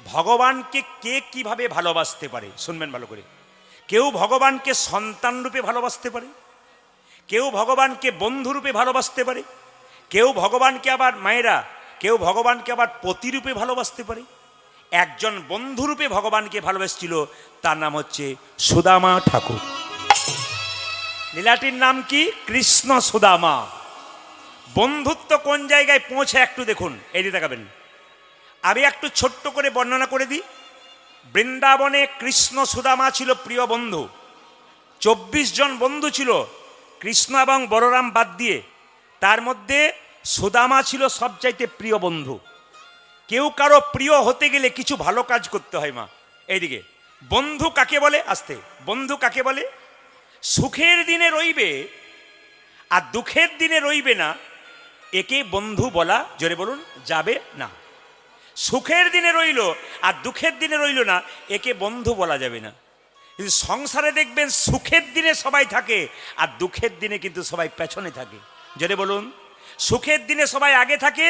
ভগবানকে কে কিভাবে ভালোবাসতে পারে শুনবেন ভালো করে। কেউ ভগবানকে সন্তান রূপে ভালোবাসতে পারে, কেউ ভগবানকে বন্ধুরূপে ভালোবাসতে পারে, কেউ ভগবানকে আবার মায়েরা কেউ ভগবানকে আবার পতিরূপে ভালোবাসতে পারে। একজন বন্ধুরূপে ভগবানকে ভালোবাসছিল, তার নাম হচ্ছে সুদামা ঠাকুর। লীলাটির নাম কি? কৃষ্ণ সুদামা। বন্ধুত্ব কোন জায়গায় পৌঁছে একটু দেখুন, এই দিয়ে দেখাবেন। আমি একটু ছোট্ট করে বর্ণনা করে দিই। বৃন্দাবনে কৃষ্ণ সুদামা ছিল প্রিয় বন্ধু। 24 জন বন্ধু ছিল কৃষ্ণ এবং বলরাম বাদ দিয়ে। তার মধ্যে সুদামা ছিল সবচাইতে প্রিয় বন্ধু। কেউ কারো প্রিয় হতে গেলে কিছু ভালো কাজ করতে হয় মা। এইদিকে বন্ধু কাকে বলে? আসতে, বন্ধু কাকে বলে? সুখের দিনে রইবে আর দুঃখের দিনে রইবে না, একে বন্ধু বলা, জোরে বলুন, যাবে না। সুখের দিনে রইল আর দুঃখের দিনে রইল না, একে বন্ধু বলা যাবে না। কিন্তু সংসারে দেখবেন সুখের দিনে সবাই থাকে আর দুঃখের দিনে কিন্তু সবাই পেছনে থাকে। জোরে বলুন, সুখের দিনে সবাই আগে থাকে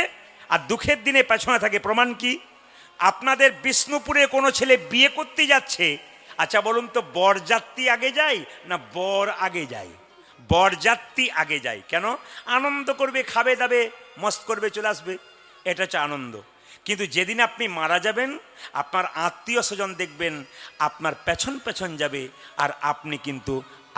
আর দুঃখের দিনে পেছনে থাকে। প্রমাণ কি? আপনাদের বিষ্ণুপুরে কোনো ছেলে বিয়ে করতে যাচ্ছে, আচ্ছা বলুন তো, বরযাত্রী আগে যায় না বর আগে যায়? বরযাত্রী আগে যায়। কেন? আনন্দ করবে, খাবে দাবে, মস্ত করবে, চলে আসবে, এটা হচ্ছে আনন্দ। কিন্তু যেদিন আপনি মারা যাবেন, আপনার আত্মীয় স্বজন দেখবেন আপনার পেছন পেছন যাবে আর আপনি কিন্তু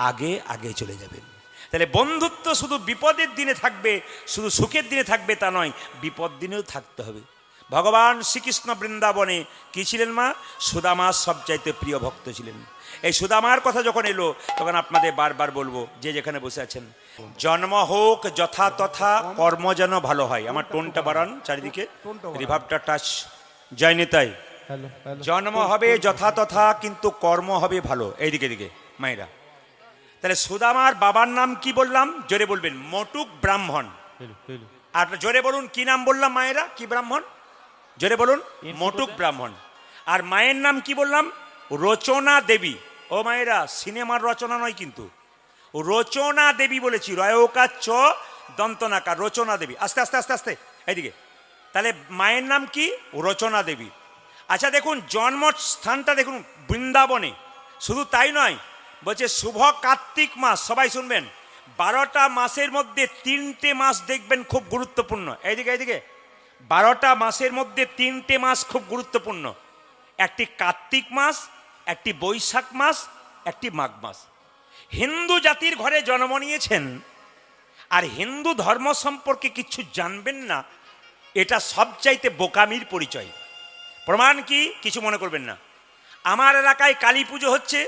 আগে আগে চলে যাবেন। তাহলে বন্ধুত্ব শুধু বিপদের দিনে থাকবে, শুধু সুখের দিনে থাকবে তা নয়, বিপদ দিনেও থাকতে হবে। ভগবান শ্রীকৃষ্ণ বৃন্দাবনে কি ছিলেন মা? সুদামার সবচাইতে প্রিয় ভক্ত ছিলেন। এই সুদামার কথা যখন এলো তখন আপনাদের বারবার বলবো, যে যেখানে বসে আছেন, জন্ম হোক যথা তথা, কর্ম যেন ভালো হয়। আমার টোনটা বাড়ান, চারিদিকে রিভাবটা টাচ যায়নি, তাই জন্ম হবে যথা তথা কিন্তু কর্ম হবে ভালো। এইদিকে দিকে মায়েরা, তাহলে সুদামার বাবার নাম কি বললাম? জোরে বলবেন, মটুক ব্রাহ্মণ। আর জোরে বলুন কি নাম বললাম মায়েরা? কি ব্রাহ্মণ? জোরে বলুন, মটুক ব্রাহ্মণ। আর মায়ের নাম কি বললাম? রচনা দেবী। ও মায়েরা, সিনেমার রচনা নয় কিন্তু, রচনা দেবী বলেছি, রয়কার চ দন্তনাকার, রচনা দেবী। আস্তে আস্তে আস্তে আস্তে এইদিকে। তাহলে মায়ের নাম কি? রচনা দেবী। আচ্ছা দেখুন, জন্মস্থানটা দেখুন বৃন্দাবনে। শুধু তাই নয়, বলছে শুভ কার্তিক মাস। সবাই শুনবেন, 12টা মাসের মধ্যে 3টে মাস দেখবেন খুব গুরুত্বপূর্ণ। এইদিকে এইদিকে, 12টা মাসের মধ্যে 3টে মাস খুব গুরুত্বপূর্ণ। একটি কার্তিক মাস, একটি বৈশাখ মাস, একটি মাঘ মাস। হিন্দু জাতির ঘরে জন্ম নিয়েছেন আর হিন্দু ধর্ম সম্পর্কে কিছু জানবেন না, এটা সবচাইতে বোকামির পরিচয়। প্রমাণ কি? কিছু মনে করবেন না। আমার এলাকায় কালী পুজো হচ্ছে,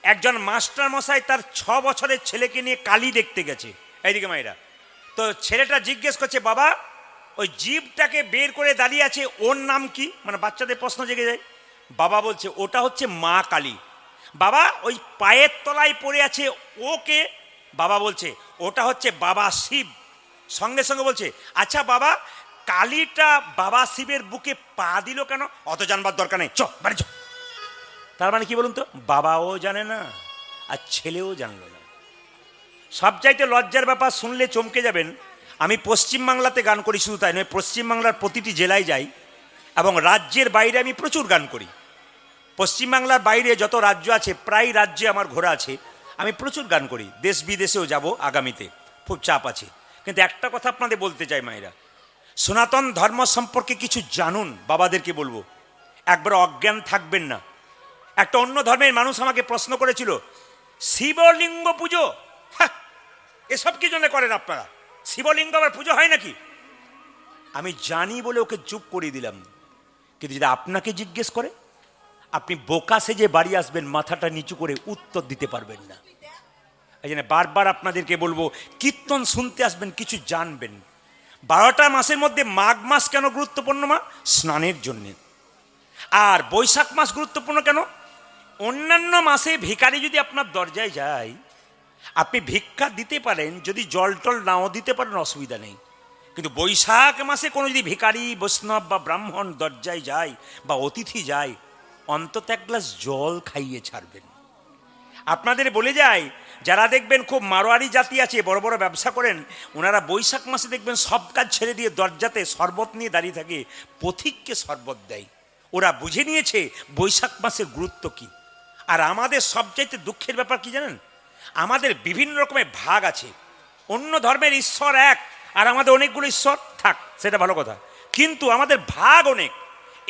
একজন মাস্টার মশাই তার 6 বছরের ছেলেকে নিয়ে কালী দেখতে গেছে। এইদিকে মায়েরা, তো ছেলেটা জিজ্ঞেস করছে, বাবা ওই জীবটাকে বের করে দাঁড়িয়ে আছে, ওর নাম কি? মানে বাচ্চাদের প্রশ্ন জেগে যায়। বাবা বলছে ওটা হচ্ছে মা কালী। বাবা ওই পায়ের তলায় পড়ে আছে ওকে? বাবা বলছে ওটা হচ্ছে বাবা শিব। সঙ্গে সঙ্গে বলছে, আচ্ছা বাবা কালীটা বাবা শিবের বুকে পা দিল কেন? অত জানবার দরকার নেই, চ বাড়ি চ। তার মানে কি বলুন তো, বাবাও জানে না আর ছেলেও জানলো না। সবচাইতে লজ্জার ব্যাপার, শুনলে চমকে যাবেন, আমি পশ্চিমবাংলাতে গান করি, শুধু তাই নয়, পশ্চিমবাংলার প্রতিটি জেলায় যাই এবং রাজ্যের বাইরে আমি প্রচুর গান করি। পশ্চিমবাংলার বাইরে যত রাজ্য আছে, প্রায় রাজ্যে আমার ঘোরা আছে, আমি প্রচুর গান করি। দেশ বিদেশেও যাব আগামীতে, খুব চাপ আছে। কিন্তু একটা কথা আপনাদের বলতে চাই মায়েরা, সনাতন ধর্ম সম্পর্কে কিছু জানুন। বাবাদেরকে বলবো, একবার অজ্ঞান থাকবেন না। একটা অন্য ধর্মের মানুষ আমাকে প্রশ্ন করেছিল, শিবলিঙ্গ পুজো, হ্যাঁ এসব কি জন্য করেন আপনারা? শিবলিঙ্গ আবার পুজো হয় নাকি? আমি জানি বলে ওকে চুপ করিয়ে দিলাম। কিন্তু যদি আপনাকে জিজ্ঞেস করে, আপনি বোকা সেজে বাড়ি আসবেন, মাথাটা নিচু করে উত্তর দিতে পারবেন না। এই জন্য বারবার আপনাদেরকে বলবো, কীর্তন শুনতে আসবেন, কিছু জানবেন। 12টা মাসের মধ্যে মাঘ মাস কেন গুরুত্বপূর্ণ মা? স্নানের জন্যে। আর বৈশাখ মাস গুরুত্বপূর্ণ কেন? অন্যান্য মাসে ভিখারি যদি আপনার দরজায় যায়, আপনি ভিক্ষা দিতে পারেন, যদি জল টল নাও দিতে পারেন অসুবিধা নেই। কিন্তু বৈশাখ মাসে কোনো যদি ভিখারি, বৈষ্ণব বা ব্রাহ্মণ দরজায় যায় বা অতিথি যায়, অন্তত এক গ্লাস জল খাইয়ে ছাড়বেন। আপনাদের বলে যায়, যারা দেখবেন খুব মারোয়ারি জাতি আছে, বড় বড় ব্যবসা করেন, ওনারা বৈশাখ মাসে দেখবেন সব কাজ ছেড়ে দিয়ে দরজাতে শরবত নিয়ে দাঁড়িয়ে থাকে, পথিককে শরবত দেয়। ওরা বুঝে নিয়েছে বৈশাখ মাসের গুরুত্ব কি। আর আমাদের সবচাইতে দুঃখের ব্যাপার কি জানেন, আমাদের বিভিন্ন রকমের ভাগ আছে। অন্য ধর্মের ঈশ্বর এক, আর আমাদের অনেকগুলো ঈশ্বর থাক, সেটা ভালো কথা, কিন্তু আমাদের ভাগ অনেক।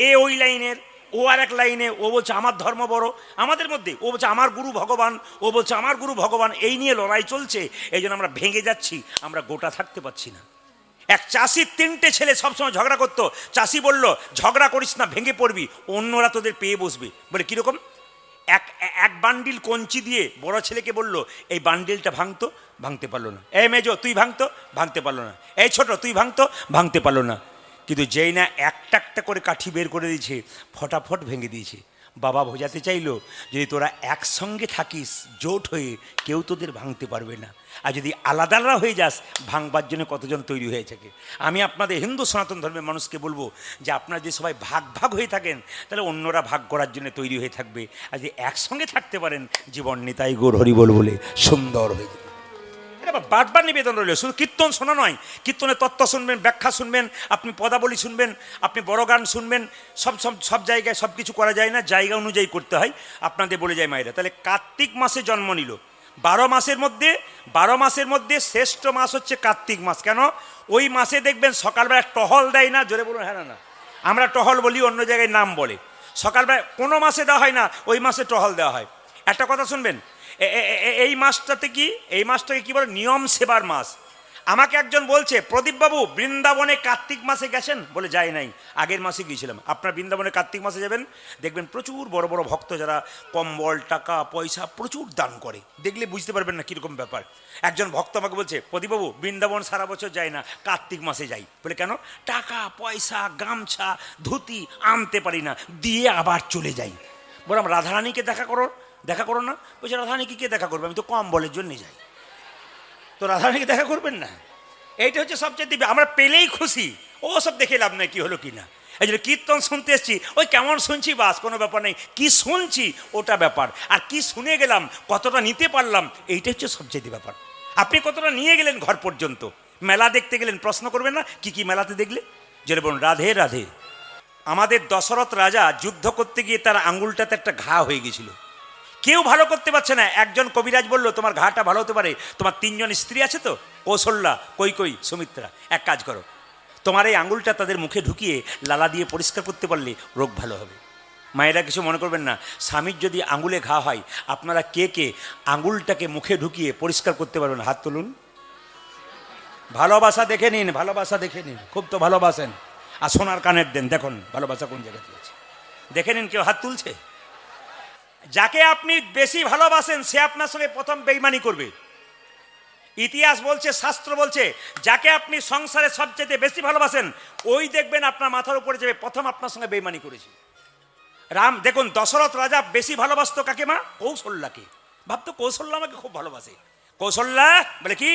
এ ওই লাইনের, ও আর এক লাইনে, ও বলছে আমার ধর্ম বড়, আমাদের মধ্যে ও বলছে আমার গুরু ভগবান, ও বলছে আমার গুরু ভগবান, এই নিয়ে লড়াই চলছে। এই জন্য আমরা ভেঙে যাচ্ছি, আমরা গোটা থাকতে পারছি না। এক চাষির 3টে ছেলে সবসময় ঝগড়া করতো। চাষি বলল, ঝগড়া করিস না, ভেঙে পড়বি, অন্যরা তোদের পেয়ে বসবে। বলে কীরকম? এক এক বান্ডিল কঞ্চি দিয়ে বড় ছেলেকে বলল, এই বান্ডিলটা ভাঙতো, ভাঙতে পারলো না। এই মেজো তুই ভাঙতো, ভাঙতে পারলো না। এই ছোট তুই ভাঙতো, ভাঙতে পারলো না। কিন্তু যেই না একটা একটা করে কাঠি বের করে দিয়েছে, ফটাফট ভেঙে দিয়েছে। বাবা বোঝাতে চাইলো, যদি তোরা একসঙ্গে থাকিস জোট হয়ে, কেউ তোদের ভাঙতে পারবে না। আর যদি আলাদা আলাদা হয়ে যাস, ভাঙবার জন্য কতজন তৈরি হয়ে থাকে। আমি আপনাদের হিন্দু সনাতন ধর্মের মানুষকে বলবো যে আপনারা যে সবাই ভাগ ভাগ হয়ে থাকেন, তাহলে অন্যরা ভাগ করার জন্য তৈরি হয়ে থাকবে। আর যদি একসঙ্গে থাকতে পারেন, জীবন নিতাই গৌর হরি বল বলে সুন্দর হয়ে যাবে। এটা বারবার নিবেদন রইল, শুধু কীর্তন শোনা নয়, কীর্তনের তত্ত্ব শুনবেন, ব্যাখ্যা শুনবেন, আপনি পদাবলী শুনবেন, আপনি বড় গান শুনবেন। সব সব সব জায়গায় সব কিছু করা যায় না, জায়গা অনুযায়ী করতে হয়। আপনাদের বলে যায় মায়েরা। তাহলে কার্তিক মাসে জন্ম নিল। 12 মাসের মধ্যে শ্রেষ্ঠ মাস হচ্ছে কার্তিক মাস। কেন? ওই মাসে দেখবেন সকালবেলা টহল দেয় না, জোরে বলুন হ্যাঁ না। আমরা টহল বলি, অন্য জায়গায় নাম বলে। সকালবেলা কোনো মাসে দেওয়া হয় না, ওই মাসে টহল দেওয়া হয়। একটা কথা শুনবেন, এই মাসটাতে কি, এই মাসটাকে কি বলে, নিয়ম সেবার মাস। আমাকে একজন বলছে, প্রদীপবাবু বৃন্দাবনে কার্তিক মাসে গেছেন? বলে যাই নাই, আগের মাসে গিয়েছিলাম। আপনার বৃন্দাবনে কার্তিক মাসে যাবেন, দেখবেন প্রচুর বড় বড় ভক্ত, যারা কম্বল, টাকা পয়সা প্রচুর দান করে। দেখলে বুঝতে পারবেন না কীরকম ব্যাপার। একজন ভক্ত আমাকে বলছে, প্রদীপবাবু বৃন্দাবন সারা বছর যায় না, কার্তিক মাসে যাই। বলে কেন? টাকা পয়সা, গামছা, ধুতি আনতে পারি না, দিয়ে আবার চলে যাই। বললাম রাধারানীকে দেখা করো না। বলছে রাধারানীকে কে দেখা করবে, আমি তো কম্বলের জন্যে যাই। তো রাধারানীকে দেখা করবেন না? এইটা হচ্ছে সবচেয়ে, আমরা পেলেই খুশি, ও সব দেখে লাভ নাই কি হলো কি না। এই জন্য কীর্তন শুনতে এসছি, ওই কেমন শুনছি বাস, কোনো ব্যাপার নেই, কি শুনছি ওটা ব্যাপার। আর কি শুনে গেলাম, কতটা নিতে পারলাম, এইটা হচ্ছে সবচেয়ে ব্যাপার। আপনি কতটা নিয়ে গেলেন ঘর পর্যন্ত। মেলা দেখতে গেলেন, প্রশ্ন করবেন না কি কি মেলাতে দেখলে? যেটা বলুন রাধে রাধে। আমাদের দশরথ রাজা যুদ্ধ করতে গিয়ে তার আঙুলটাতে একটা ঘা হয়ে গেছিল, কেউ ভালো করতে পারছে না। একজন কবিরাজ বলল, তোমার ঘাটা ভালো হতে পারে, তোমার 3 জন স্ত্রী আছে তো, কৌশল্যা, কৈকেয়ী, সুমিত্রা, এক কাজ করো, তোমার এই আঙুলটা তাদের মুখে ঢুকিয়ে লালা দিয়ে পরিষ্কার করতে পারলে রোগ ভালো হবে। মায়েরা কিছু মনে করবেন না, স্বামীর যদি আঙুলে ঘা হয়, আপনারা কে কে আঙুলটাকে মুখে ঢুকিয়ে পরিষ্কার করতে পারবেন? হাত তুলুন। ভালোবাসা দেখে নিন, ভালোবাসা দেখে নিন, খুব তো ভালোবাসেন। আর সোনার কানের দেন, দেখুন ভালোবাসা কোন জায়গাতে আছে, দেখে নিন। কেউ হাত তুলছে? যাকে আপনি বেশি ভালোবাসেন সে আপনার সঙ্গে প্রথম বেইমানি করবে। ইতিহাস বলছে, শাস্ত্র বলছে, যাকে আপনি সংসারে সবচেয়ে বেশি ভালোবাসেন, ওই দেখবেন আপনার মাথার উপরে যাবে প্রথম আপনার সঙ্গে বেইমানি করেছে। রাম দেখুন, দশরথ রাজা বেশি ভালোবাসতো কাকে? মা কৌশল্যাকে। ভাবতো কৌশল্যা আমাকে খুব ভালোবাসে। কৌশল্যা বলে কি,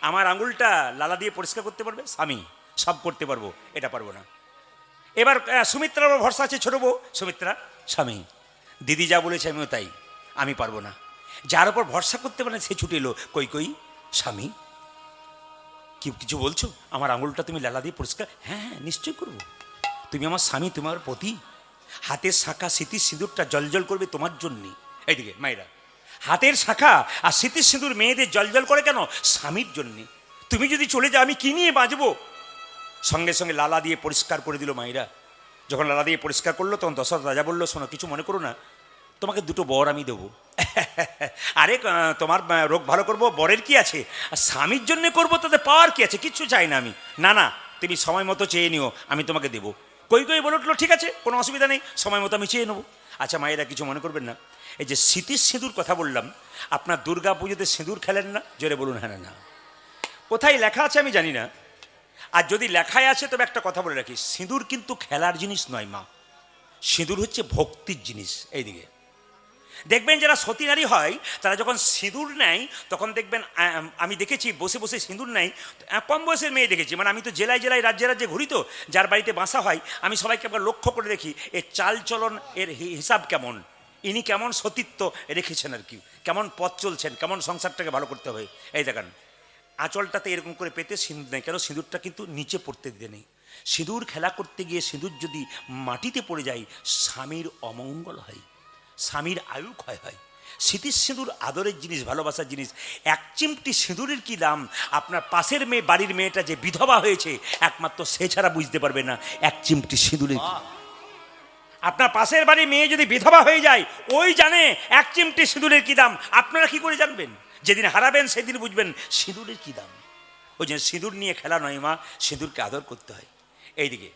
আমার আঙুলটা লালা দিয়ে পরিষ্কার করতে পারবে? স্বামী সব করতে পারবো, এটা পারবো না। এবার সুমিত্রার ভরসা আছে, ছোট বউ সুমিত্রা, স্বামী দিদি যা বলেছে আমিও তাই, আমি পারবো না। যার উপর ভরসা করতে পারে সে ছুটে এলো, কৈকেয়ী, স্বামী কি কিছু বলছো, আমার আঙুলটা তুমি লালা দিয়ে পরিষ্কার? হ্যাঁ হ্যাঁ নিশ্চয়ই করবো, তুমি আমার স্বামী, তোমার পতি, হাতের শাখা স্মৃতির সিঁদুরটা জলজল করবে তোমার জন্যে। এইদিকে মায়েরা, হাতের শাখা আর স্মৃতির সিঁদুর মেয়েদের জলজল করে কেন? স্বামীর জন্যে। তুমি যদি চলে যাও আমি কি নিয়ে বাঁচবো? সঙ্গে সঙ্গে লালা দিয়ে পরিষ্কার করে দিল মায়েরা। যখন লালা দিয়ে পরিষ্কার করলো, তখন দশরথ রাজা বললো, শোনো কিছু মনে করো না, তোমাকে 2টো বর আমি দেবো। আরে তোমার রোগ ভালো করবো, বরের কি আছে, আর স্বামীর জন্য করবো, তাতে পাওয়ার কি আছে, কিচ্ছু চাই না আমি। না না, তুমি সময় মতো চেয়ে নিও, আমি তোমাকে দেবো। কৈকেয়ী বলে উঠলো, ঠিক আছে, কোনো অসুবিধা নেই, সময় মতো আমি চেয়ে নেবো। আচ্ছা মায়েরা কিছু মনে করবেন না, এই যে স্মৃতির সিঁদুর কথা বললাম, আপনার দুর্গা পুজোতে সিঁদুর খেলেন না? জোরে বলুন হ্যাঁ না। কোথায় লেখা আছে আমি জানি না, আর যদি লেখায় আছে তবে একটা কথা বলে রাখি, সিঁদুর কিন্তু খেলার জিনিস নয় মা, সিঁদুর হচ্ছে ভক্তির জিনিস। এইদিকে দেখবেন যারা সতী নারী হয়, তারা যখন সিঁদুর নেয়, তখন দেখবেন, আমি দেখেছি বসে বসে সিঁদুর নেয়, কম বয়সের মেয়ে দেখেছি, মানে আমি তো জেলায় জেলায় রাজ্যে রাজ্যে ঘুরি, তো যার বাড়িতে বাসা হয় আমি সবাইকে একবার লক্ষ্য করে দেখি, এর চাল চলন, এর হিসাব কেমন, ইনি কেমন সতীত্ব রেখেছেন আর কি, কেমন পথ চলছেন, কেমন সংসারটাকে ভালো করতে হবে। এই দেখেন আঁচলটাতে এরকম করে পেতে সিঁদুর নেই, কেন সিঁদুরটা কিন্তু নিচে পড়তে দিতে নেই। সিঁদুর খেলা করতে গিয়ে সিঁদুর যদি মাটিতে পড়ে যায় স্বামীর অমঙ্গল হয়, স্বামীর আয়ু ক্ষয় হয়। স্মৃতির সিঁদুর আদরের জিনিস, ভালোবাসার জিনিস। এক চিমটি সিঁদুরের কি দাম আপনার পাশের মেয়ে, বাড়ির মেয়েটা যে বিধবা হয়েছে একমাত্র সে ছাড়া বুঝতে পারবে না এক চিমটি সিঁদুরের। আপনার পাশের বাড়ির মেয়ে যদি বিধবা হয়ে যায় ওই জানে এক চিমটি সিঁদুরের কি দাম। আপনারা কি করে জানবেন? যেদিন হারাবেন সেদিন বুঝবেন সিঁদুরের কি দাম। ওই যে সিঁদুর নিয়ে খেলা নয় মা, সিঁদুরকে আদর করতে হয়। এইদিকে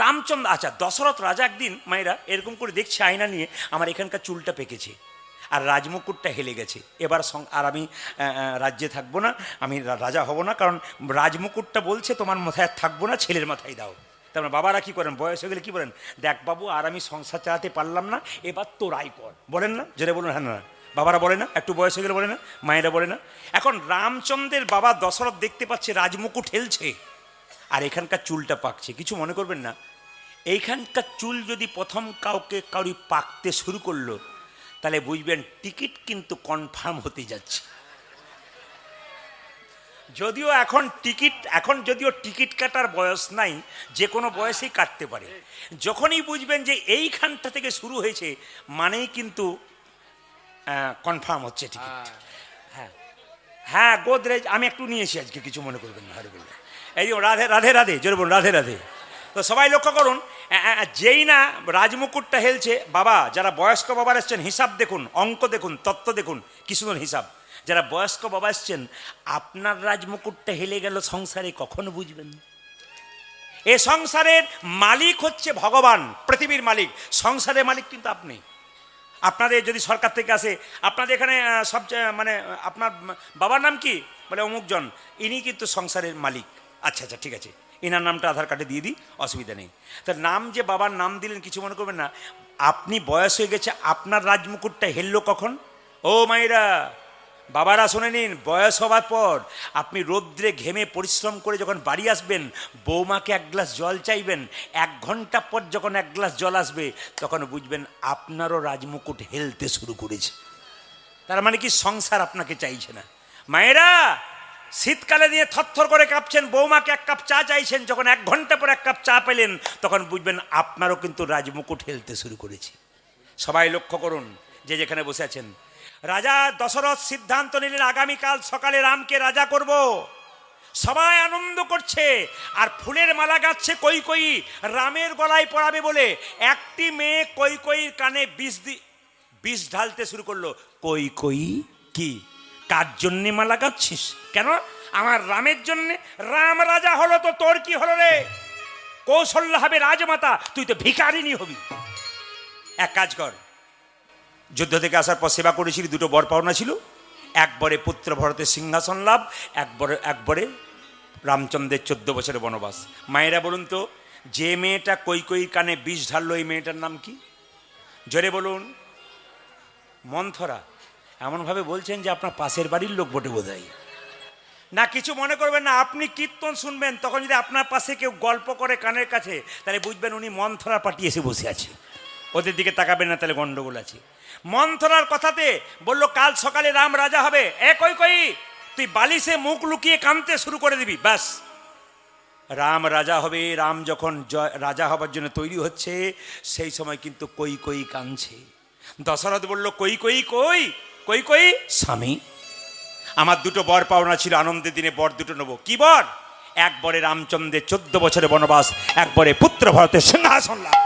রামচন্দ্র, আচ্ছা দশরথ রাজা একদিন মায়েরা এরকম করে দেখছে আয়না নিয়ে, আমার এখানকার চুলটা পেকেছে আর রাজমুকুটটা হেলে গেছে, এবার আর আমি রাজ্যে থাকবো না, আমি রাজা হব না, কারণ রাজমুকুটটা বলছে তোমার মাথায় থাকবো না, ছেলের মাথায় দাও। তারপরে বাবারা কি করেন, বয়স হয়ে গেলে কি বলেন, দেখ বাবু আর আমি সংসার চালাতে পারলাম না, এবার তোরাই কর, বলেন না? যেটা বলুন, হ্যাঁ না বাবারা বলে না, একটু বয়স হয়ে গেলে বলে না, মায়েরা বলে না। এখন রামচন্দ্রের বাবা দশরথ দেখতে পাচ্ছে রাজমুকুট হেলছে আর এখানকার চুলটা পাকছে। কিছু মনে করবেন না, এইখানকার চুল যদি প্রথম কাউরি পাকতে শুরু করলো তাহলে বুঝবেন টিকিট কিন্তু কনফার্ম হতে যাচ্ছে। এখন যদিও টিকিট কাটার বয়স নাই, যে কোনো বয়সেই কাটতে পারে। যখনই বুঝবেন যে এইখানটা থেকে শুরু হয়েছে মানেই কিন্তু কনফার্ম হচ্ছে টিকিট। হ্যাঁ হ্যাঁ, গোদরেজ আমি একটু নিয়েছি আজকে, কিছু মনে করবেন না। এই রাধে রাধে রাধে, জোরে বলুন রাধে রাধে। তো সবাই লক্ষ্য করুন, যেই না রাজমুকুটটা হেলছে, বাবা যারা বয়স্ক বাবা এসছেন হিসাব দেখুন, অঙ্ক দেখুন, তত্ত্ব দেখুন, কি সুন্দর হিসাব। যারা বয়স্ক বাবা এসছেন, আপনার রাজমুকুটটা হেলে গেল সংসারে কখনো বুঝবেন? এ সংসারের মালিক হচ্ছে ভগবান, পৃথিবীর মালিক। সংসারের মালিক কিন্তু আপনি। আপনাদের যদি সরকার থেকে আসে, আপনাদের এখানে সবচেয়ে মানে আপনার বাবার নাম কি, বলে অমুকজন, ইনি কিন্তু সংসারের মালিক। আচ্ছা আচ্ছা ঠিক আছে, ইনার নামটা আধার কার্ডে দিয়ে দিই, অসুবিধা নেই। তার নাম যে বাবার নাম দিলেন কিছু মনে করবেন না। আপনি বয়স হয়ে গেছে, আপনার রাজমুকুটটা হেললো কখন? ও মায়েরা, বাবারা শুনে নিন, বয়স হবার পর আপনি রৌদ্রে ঘেমে পরিশ্রম করে যখন বাড়ি আসবেন, বৌমাকে এক গ্লাস জল চাইবেন, 1 ঘন্টা পর যখন 1 গ্লাস জল আসবে তখন বুঝবেন আপনারও রাজমুকুট হেলতে শুরু করেছে। তার মানে কি, সংসার আপনাকে চাইছে না। মায়েরা শীতকালে দিয়ে থরথর করে কাঁপছেন, বৌমাকে 1 কাপ চা চাইছেন, যখন 1 ঘন্টা পর 1 কাপ চা পেলেন তখন বুঝবেন আপনারও কিন্তু রাজমুকুট হেলতে শুরু করেছে। সবাই লক্ষ্য করুন, যে যেখানে বসে আছেন। রাজা দশরথ সিদ্ধান্ত নিলেন আগামীকাল সকালে রামকে রাজা করব। সবাই আনন্দ করছে আর ফুলের মালা গাচ্ছে কৈকেয়ী রামের গলায় পরাবে বলে। একটি মেয়ে কৈকেয়ীর কানে বিষ ঢালতে শুরু করলো। কৈকেয়ী কি, কার জন্যে মালা গাচ্ছিস? কেন? আমার রামের জন্যে। রাম রাজা হলো তো তোর কি হলো রে? কৌশল্যা হবে রাজমাতা, তুই তো ভিখারিনী হবি। এক কাজ কর, যুদ্ধ থেকে আসার পর সেবা করেছিলি, 2টো বর পাওনা ছিল, একবারে পুত্র ভরতের সিংহাসন লাভ, একবারে রামচন্দ্রের 14 বছরের বনবাস। মায়েরা বলুন তো, যে মেয়েটা কৈকেয়ীর কানে বিষ ঢাললো এই মেয়েটার নাম কি? জোরে বলুন। মন্থরা। এমনভাবে বলছেন যে আপনার পাশের বাড়ির লোক বটে বোধহয় না। কিছু মনে করবেন না, আপনি কীর্তন শুনবেন, তখন যদি আপনার পাশে কেউ গল্প করে কানের কাছে, তাহলে বুঝবেন উনি মন্থরা পার্টি এসে বসে আছে। ওদের দিকে তাকাবেন না, তাহলে গন্ডগোল আছে। মন্থরার কথাতে বললো কাল সকালে রাম রাজা হবে। কৈকেয়ী, তুই বালিশে মুখ লুকিয়ে কাঁদতে শুরু করে দিবি, ব্যাস রাম রাজা হবে। রাম যখন রাজা হবার জন্য তৈরি হচ্ছে, সেই সময় কিন্তু কৈকেয়ী কাঁদছে। দশরথ বলল, কৈকেয়ী কই? কৈকেয়ী, স্বামী আমার 2টো বর পাওনা ছিল, আনন্দের দিনে বর 2টো নেবো। কি বর? একবারে রামচন্দ্রের 14 বছরের বনবাস, একবারে পুত্র ভরতের সিংহাসন লাভ।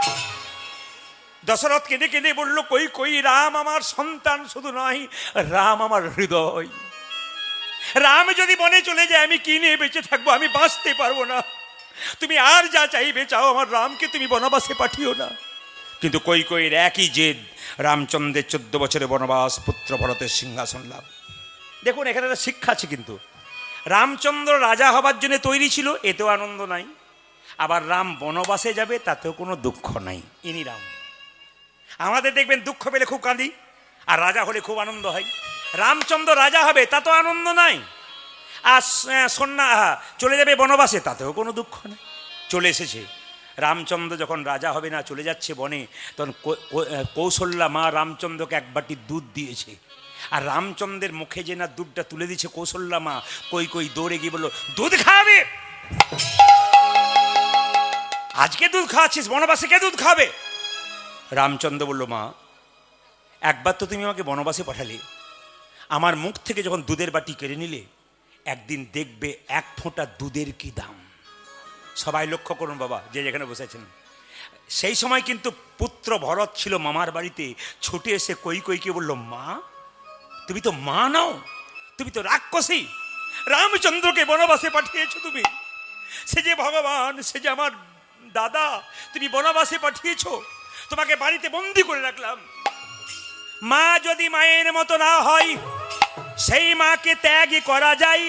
দশরথ কেঁদে কেঁদে বলল, কৈকেয়ী, রাম আমার সন্তান শুধু নয়, রাম আমার হৃদয়। রাম যদি বনে চলে যায় আমি কি নিয়ে বেঁচে থাকবো? আমি বাঁচতে পারবো না। তুমি আর যা চাইবে চাও, আমার রামকে তুমি বনবাসে পাঠিও না। কিন্তু কৈকেয়ীর একই জেদ, রামচন্দ্রের 14 বছরের বনবাস, পুত্র ভরতের সিংহাসন লাভ। দেখুন এখানে একটা শিক্ষা আছে কিন্তু। রামচন্দ্র রাজা হবার জন্য তৈরি ছিল, এতেও আনন্দ নাই। আবার রাম বনবাসে যাবে, তাতেও কোনো দুঃখ নাই। ইনি রাম। আমাদের দেখবেন দুঃখ পেলে খুব কাঁদি, আর রাজা হলে খুব আনন্দ হয়। রামচন্দ্র রাজা হবে, তাতেও আনন্দ নাই। আর চলে যাবে বনবাসে, তাতেও কোনো দুঃখ নেই। চলে এসেছে রামচন্দ্র, যখন রাজা হবে না, চলে যাচ্ছে বনে, তখন কৌশল্যা মা রামচন্দ্রকে 1 বাটি দুধ দিয়েছে। আর রামচন্দ্রের মুখে যে না দুধটা তুলে দিচ্ছে কৌশল্যা মা, কৈকেয়ী দৌড়ে গিয়ে বললো, দুধ খাবে। আজকে দুধ খাওয়াচ্ছিস, বনবাসে কে দুধ খাবে? রামচন্দ্র বলল, মা একবার তো তুমি আমাকে বনবাসে পাঠালে, আমার মুখ থেকে যখন দুধের বাটি কেড়ে নিলে, একদিন দেখবে এক ফোঁটা দুধের কি দাম। সবাই লক্ষ্য করুন বাবা, যে যেখানে বসেছেন। সেই সময় কিন্তু পুত্র ভরত ছিল মামার বাড়িতে, ছুটে এসে কৈকেয়ীকে বলল, মা তুমি তো মা নাও, তুমি তো রাক্ষসী, রামচন্দ্রকে বনবাসে পাঠিয়েছো তুমি, সে যে ভগবান, সে যে আমার দাদা, তুমি বনবাসে পাঠিয়েছো, তোমাকে বাড়িতে বন্দি করে রাখলাম। মা যদি মায়ের মতো না হয়, সেই মাকে ত্যাগই করা যায়।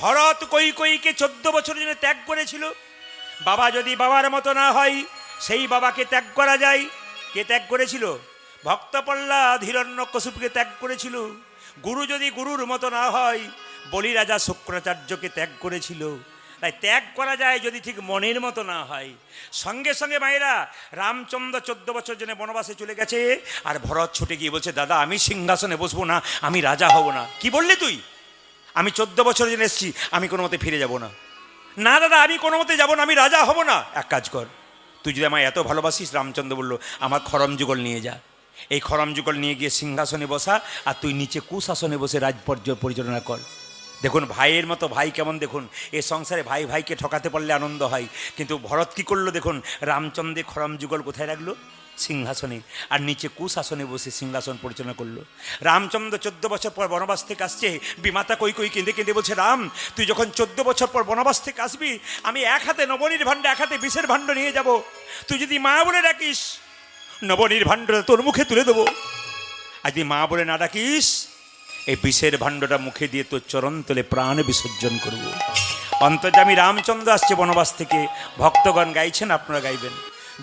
ভরত কৈকেয়ীকে 14 বছরের জন্য ত্যাগ করেছিল। বাবা যদি বাবার মতো না হয়, সেই বাবাকে ত্যাগ করা যায়। কে ত্যাগ করেছিল? ভক্ত প্রহ্লাদ হিরণ্যকশিপুকে ত্যাগ করেছিল। গুরু যদি গুরুর মতো না হয়, বলি রাজা শুক্রাচার্যকে ত্যাগ করেছিল। তাই ত্যাগ করা যায় যদি ঠিক মনের মতো না হয়। সঙ্গে সঙ্গে মায়েরা, রামচন্দ্র 14 বছর জন্য বনবাসে চলে গেছে, আর ভরত ছুটে গিয়ে বলছে, দাদা আমি সিংহাসনে বসবো না, আমি রাজা হব না। কি বললি তুই? আমি 14 বছর জন্য এসেছি, আমি কোনো মতে ফিরে যাব না। না দাদা আমি কোনো মতে যাবো না, আমি রাজা হব না। এক কাজ কর, তুই যদি আমায় এত ভালোবাসিস, রামচন্দ্র বলল, আমার খরম যুগল নিয়ে যা। এই খরম যুগল নিয়ে গিয়ে সিংহাসনে বসা, আর তুই নিচে কুশাসনে বসে পরিচালনা কর। দেখুন ভাইয়ের মতো ভাই কেমন, দেখুন এ সংসারে ভাই ভাইকে ঠকাতে পারলে আনন্দ হয়, কিন্তু ভরত কি করলো দেখুন, রামচন্দ্রের খরম যুগল কোথায় রাখলো? সিংহাসনে, আর নিচে কুশাসনে বসে সিংহাসন পরিচালনা করলো। রামচন্দ্র 14 বছর পর বনবাস থেকে আসছে, বিমাতা কৈকেয়ী কেঁদে কেঁদে বলছে, রাম তুই যখন 14 বছর পর বনবাস থেকে আসবি, আমি এক হাতে নবনীর ভাণ্ড, এক হাতে বিষের ভাণ্ড নিয়ে যাব। তুই যদি মা বলে ডাকিস, নবনীর ভাণ্ডটা তোর মুখে তুলে দেবো। আর যদি মা বলে না ডাকিস, এই বিষের ভাণ্ডটা মুখে দিয়ে তোর চরণ তলে প্রাণ বিসর্জন করব। অন্তর্যামী রামচন্দ্র আসছে বনবাস থেকে। ভক্তগণ গাইছেন, আপনারা গাইবেন।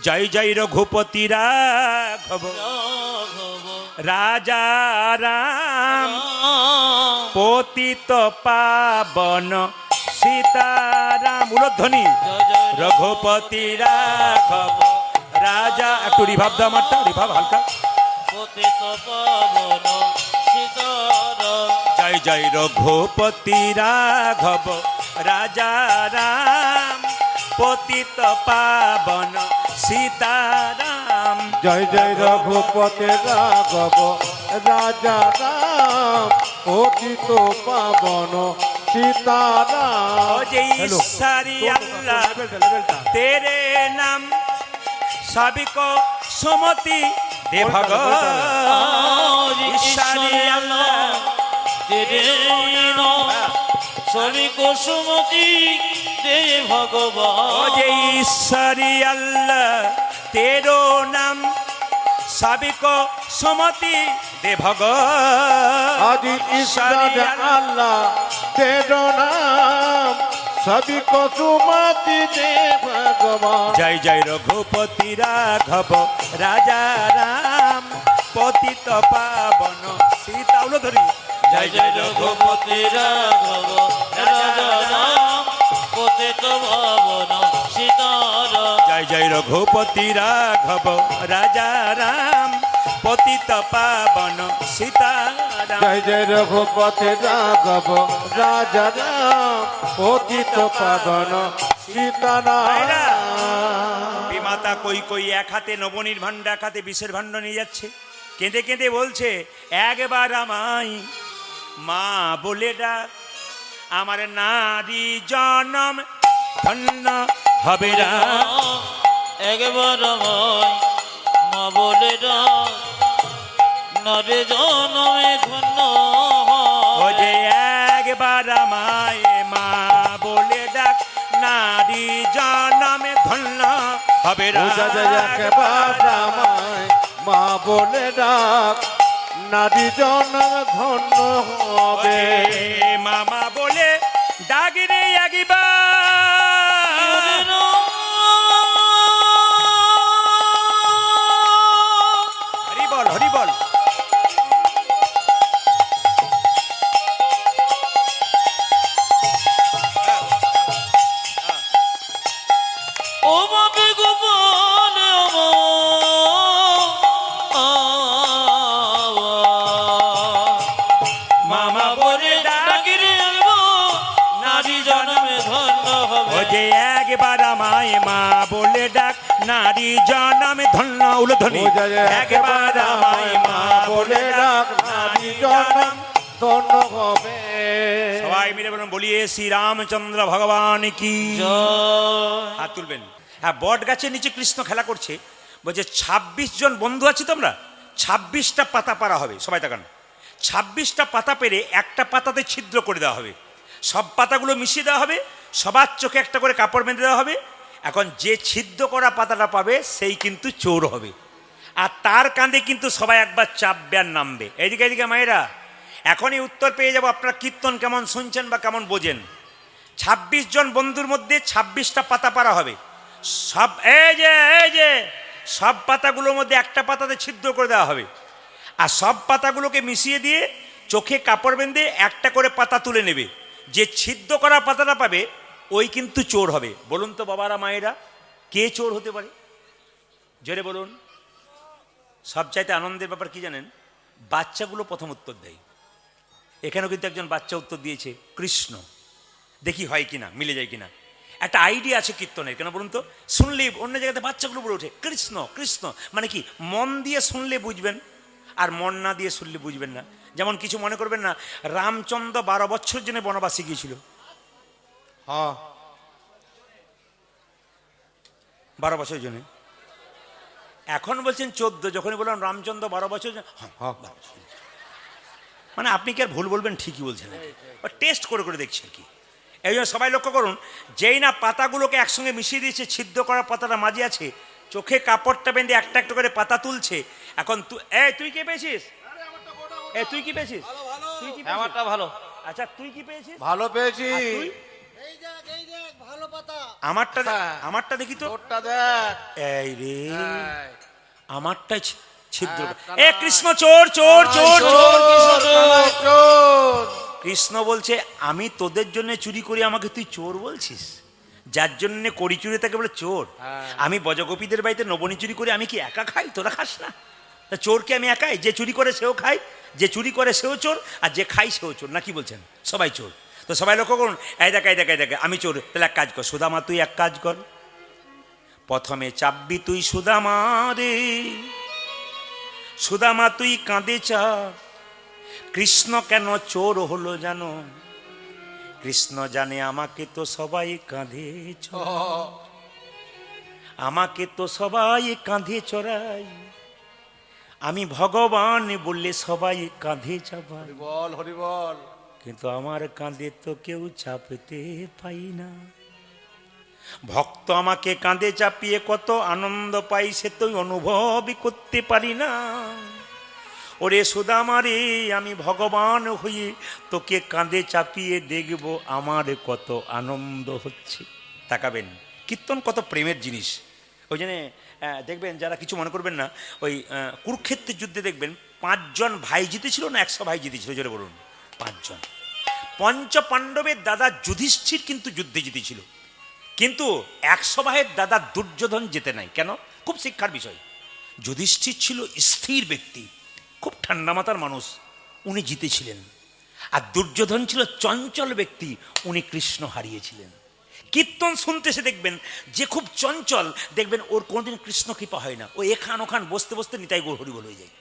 জয় জয় রঘুপতি রাঘব রাজা রাম, পতিত পাবন সীতারাম। উলধ্বনি রঘুপতি রাঘব রাজা। একটু রিভাব দাও আমারটা, রিভাব হালকা। পতিত পাবন সীতারাম, জয় জয় রঘুপতি রাঘব রাজা রাম, পতিত পাবন সীতারাম। জয় জয় রঘুপতি রাঘব রাজা রাম, পতিত পাবন সীতারাম। जय सारी अल्लाह तेरे नाम सभी को सुमति दे भगवान। सारी अल्लाह तेरे नाम सभी को सुमति दे भगवान। जय सारी अल्लाह तेरो नाम सभी को सुमति दे भगवान। आज ईश्वर अल्लाह तेरो नाम सभी को सुमति दे भगवान। जय जय रघुपति राघव राजा राम, पतित पावन सीता। उलधरी जय जय रघुपति राघव राजा राम, पतित पावन सीताराम। जय जय रघुपति राघव राजा राम, पतित पावन सीताराम। जय जय रघुपति राघव राजा राम, पतित पावन सीताराम। বিমাতা কৈকেয়ী এক হাতে নবনীর ভাণ্ড, এক হাতে বিষের ভাণ্ড নিয়ে যাচ্ছে, কেঁদে কেঁদে বলছে, একবার আমায় মা বলে ডাক, আমার নারী জনম ধন্য হবে না। একবার আমায় মা বলে ডাক, নরে জনমে ধন্য ও যে একবার আমায় মা বলে ডাক, নারী জনমে ধন্য হবে না। একবার আমায় মা বলে ডাক, নারী জনম ধন্য হবে। মামা বলে ডাগিরে একবার, হরি বল হরি বল। ও বাবে গোপাল মামা বলে ডাগিরে নারী জন্মে যে একবার আমায় মা বলে ডাক, নারী জনমে ধন্য উলধ্বনি। একবার আমায় মা বলে ডাক, নারী জনম ধন্য হবে। সবাই মিলে বলুন, বলিয়ে শ্রী রামচন্দ্র ভগবান কি জয়। হাত তুলবেন। হ্যাঁ, বট গাছের নিচে কৃষ্ণ খেলা করছে, বলছে 26 জন বন্ধু আছি তোমরা, 26টা পাতা পারা হবে। সবাই তাকান, 26টা পাতা পেরে একটা পাতাতে ছিদ্র করে দেওয়া হবে, সব পাতাগুলো মিশিয়ে দেওয়া হবে, সবার চোখে একটা করে কাপড় বেঁধে দেওয়া হবে। এখন যে ছিদ্র করা পাতাটা পাবে সেই কিন্তু চোর হবে, আর তার কাঁধে কিন্তু সবাই একবার চাপবে আর নামবে। এইদিকে এইদিকে মায়েরা, এখনই উত্তর পেয়ে যাব আপনারা কীর্তন কেমন শুনছেন বা কেমন বোঝেন। 26 জন বন্ধুর মধ্যে 26টা পাতা পারা হবে, সব এই যে সব পাতাগুলোর মধ্যে একটা পাতাতে ছিদ্র করে দেওয়া হবে, আর সব পাতাগুলোকে মিশিয়ে দিয়ে চোখে কাপড় বেঁধে একটা করে পাতা তুলে নেবে। যে ছিদ্র করা পাতাটা পাবে ওই কিন্তু চোর হবে। বলুন তো বাবারা মায়েরা, কে চোর হতে পারে? জোরে বলুন। সবচাইতে আনন্দের ব্যাপার কি জানেন? বাচ্চাগুলো প্রথম উত্তর দেয়। এখানেও কিন্তু একজন বাচ্চা উত্তর দিয়েছে কৃষ্ণ। দেখি হয় কিনা, মিলে যায় কিনা। একটা আইডিয়া আছে কীর্তনের, কেন বলুন তো? শুনলে অন্য জায়গাতে বাচ্চাগুলো বলে ওঠে কৃষ্ণ কৃষ্ণ, মানে কি মন দিয়ে শুনলে বুঝবেন, আর মন না দিয়ে শুনলে বুঝবেন না। যেমন কিছু মনে করবেন না, রামচন্দ্র 12 বছর জন্য বনবাসে গিয়েছিল। হ্যাঁ, 12 বছর জন্য। এখন বলছেন 14, যখনই বললাম রামচন্দ্র 12 বছর মানে আপনি কি আর ভুল বলবেন? ঠিকই বলছেন, টেস্ট করে করে দেখছেন কি। এই জন্য সবাই লক্ষ্য করুন, যেই না পাতাগুলোকে একসঙ্গে মিশিয়ে দিয়েছে, ছিদ্র করা পাতাটা মাঝে আছে, চোখে কাপড়টা বেঁধে একটা একটা করে পাতা তুলছে। এখন তুই কি পেয়েছিস? তুই কি পেয়েছিস? তুই কি পেয়েছিস? আমারটা ভালো। আচ্ছা, তুই কি পেয়েছিস? ভালো পেয়েছি। আর তুই? ভালো পাতা। আমারটা দেখি তো। তোরটা দেখ। এই রে, এই। আমারটাই ছিদ্র। কানা। কৃষ্ণ চোর চোর চোর চোর। কানাই চোর। কৃষ্ণ বলছে, আমি তোদের জন্য চুরি করি, আমাকে তুই চোর বলছিস? যার জন্য করি চুরি তাকে বলে চোর। আমি বজগোপীদের বাড়িতে নবনী চুরি করে আমি কি একা খাই? তোরা খাস না? তা চোর কি আমি একাই? যে চুরি করে সেও খায়, যে চুরি করে সেও চোর, আর যে খাই সেও চোর। না কি বলছেন? সবাই চোর। তো সবাই লক্ষ্য করুন, এই দেখ আমি চোর। তাহলে এক কাজ কর সুদামা, তুই এক কাজ কর, প্রথমে চাপবি তুই সুদামা রে। সুদামা তুই কাঁদে চাপ, কৃষ্ণ কেন চোর হলো জানো? কৃষ্ণ জানে আমাকে তো সবাই কাঁধে চড়ায়, আমাকে তো সবাই কাঁধে চড়াই, আমি ভগবান বললে সবাই কাঁধে চাপায়, বল হরি বল। কিন্তু আমার কাঁধে তো কেউ চাপতে পাই না। ভক্ত আমাকে কাঁধে চাপিয়ে কত আনন্দ পাই, সে তো অনুভবই করতে পারি না। ওরে সুদামা রে, আমি ভগবান হয়ে তোকে কাঁধে চাপিয়ে দেখব আমার কত আনন্দ হচ্ছে। তাকাবেন, কীর্তন কত প্রেমের জিনিস। ওই জন্যে দেখবেন, যারা কিছু মনে করবেন না, ওই কুরুক্ষেত্রের যুদ্ধে দেখবেন 5 জন ভাই জিতেছিল না 100 ভাই জিতেছিল? জোরে বলুন। 5 জন। পঞ্চ পাণ্ডবের দাদা যুধিষ্ঠির কিন্তু যুদ্ধে জিতেছিল, কিন্তু 100 ভাইয়ের দাদা দুর্যোধন জেতে নাই। কেন? খুব শিক্ষার বিষয়। যুধিষ্ঠির ছিল স্থির ব্যক্তি, খুব ঠান্ডা মাথার মানুষ, উনি জিতেছিলেন। আর দুর্যোধন ছিল চঞ্চল ব্যক্তি, উনি কৃষ্ণ হারিয়েছিলেন। কীর্তন শুনতে এসে দেখবেন যে খুব চঞ্চল, দেখবেন ওর কোনোদিন কৃষ্ণ কৃপা হয় না। ও এখান ওখান বসতে বসতে নিতাই গৌর হরি বল হয়ে যায়।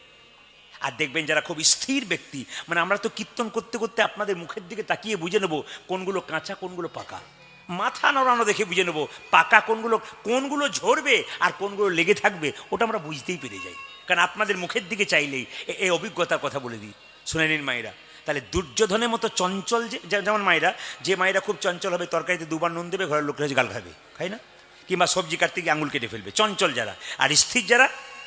আর দেখবেন যারা খুব স্থির ব্যক্তি, মানে আমরা তো কীর্তন করতে করতে আপনাদের মুখের দিকে তাকিয়ে বুঝে নেব কোনগুলো কাঁচা কোনগুলো পাকা, মাথা নড়ানো দেখে বুঝে নেব পাকা কোনগুলো ঝরবে আর কোনগুলো লেগে থাকবে, ওটা আমরা বুঝতেই পেরে যাই। কারণ আপনাদের মুখের দিকে চাইলেই এই অভিজ্ঞতার কথা বলে দিই, শুনে নিন মায়েরা। তাহলে দুর্যোধনের মতো চঞ্চল, যেমন মায়েরা, যে মায়েরা খুব চঞ্চল হবে, তরকারিতে 2 বার নুন দেবে, ঘরের লোকরা গাল খাবে, খাই না? কিংবা সবজি কাটতে গিয়ে আঙুল কেটে ফেলবে, চঞ্চল যারা। আর স্থির যারা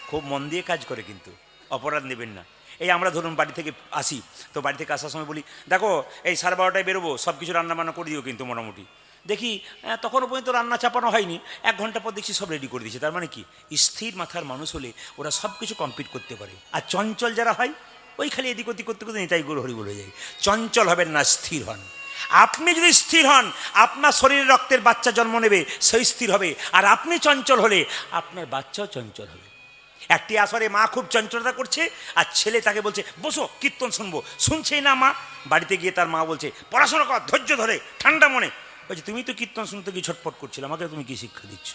খুব মন দিয়ে কাজ করে, কিন্তু অপরাধ নেবেন না। এই আমরা ধরুন বাড়ি থেকে আসি, তো বাড়ি থেকে আসার সময় বলি, দেখো এই 12:30টায় বেরোবো, সব কিছু রান্নাবান্না করে দিও কিন্তু মোটামুটি। দেখি তখনও পর্যন্ত রান্না চাপানো হয়নি, 1 ঘন্টা পর দেখছি সব রেডি করে দিয়েছে। তার মানে কি? স্থির মাথার মানুষ হলে ওরা সব কিছু কমপ্লিট করতে পারে। আর চঞ্চল যারা হয়, ওই খালি এদিক ওদিক করতে করতে নিতাই গৌর হরি বলে যায়। চঞ্চল হবেন না, স্থির হন। আপনি যদি স্থির হন, আপনার শরীরে রক্তের বাচ্চা জন্ম নেবে, সেই স্থির হবে। আর আপনি চঞ্চল হলে আপনার বাচ্চাও চঞ্চল হবে। একটি আসরে মা খুব চঞ্চলতা করছে, আর ছেলে তাকে বলছে বসো কীর্তন শুনবো, শুনছেই না মা। বাড়িতে গিয়ে তার মা বলছে পড়াশোনা কর, ধৈর্য ধরে, ঠান্ডা মনে। বলছে তুমি তো কীর্তন শুনতে কি ছটপট করছিলে, আমাকে তুমি কি শিক্ষা দিচ্ছ?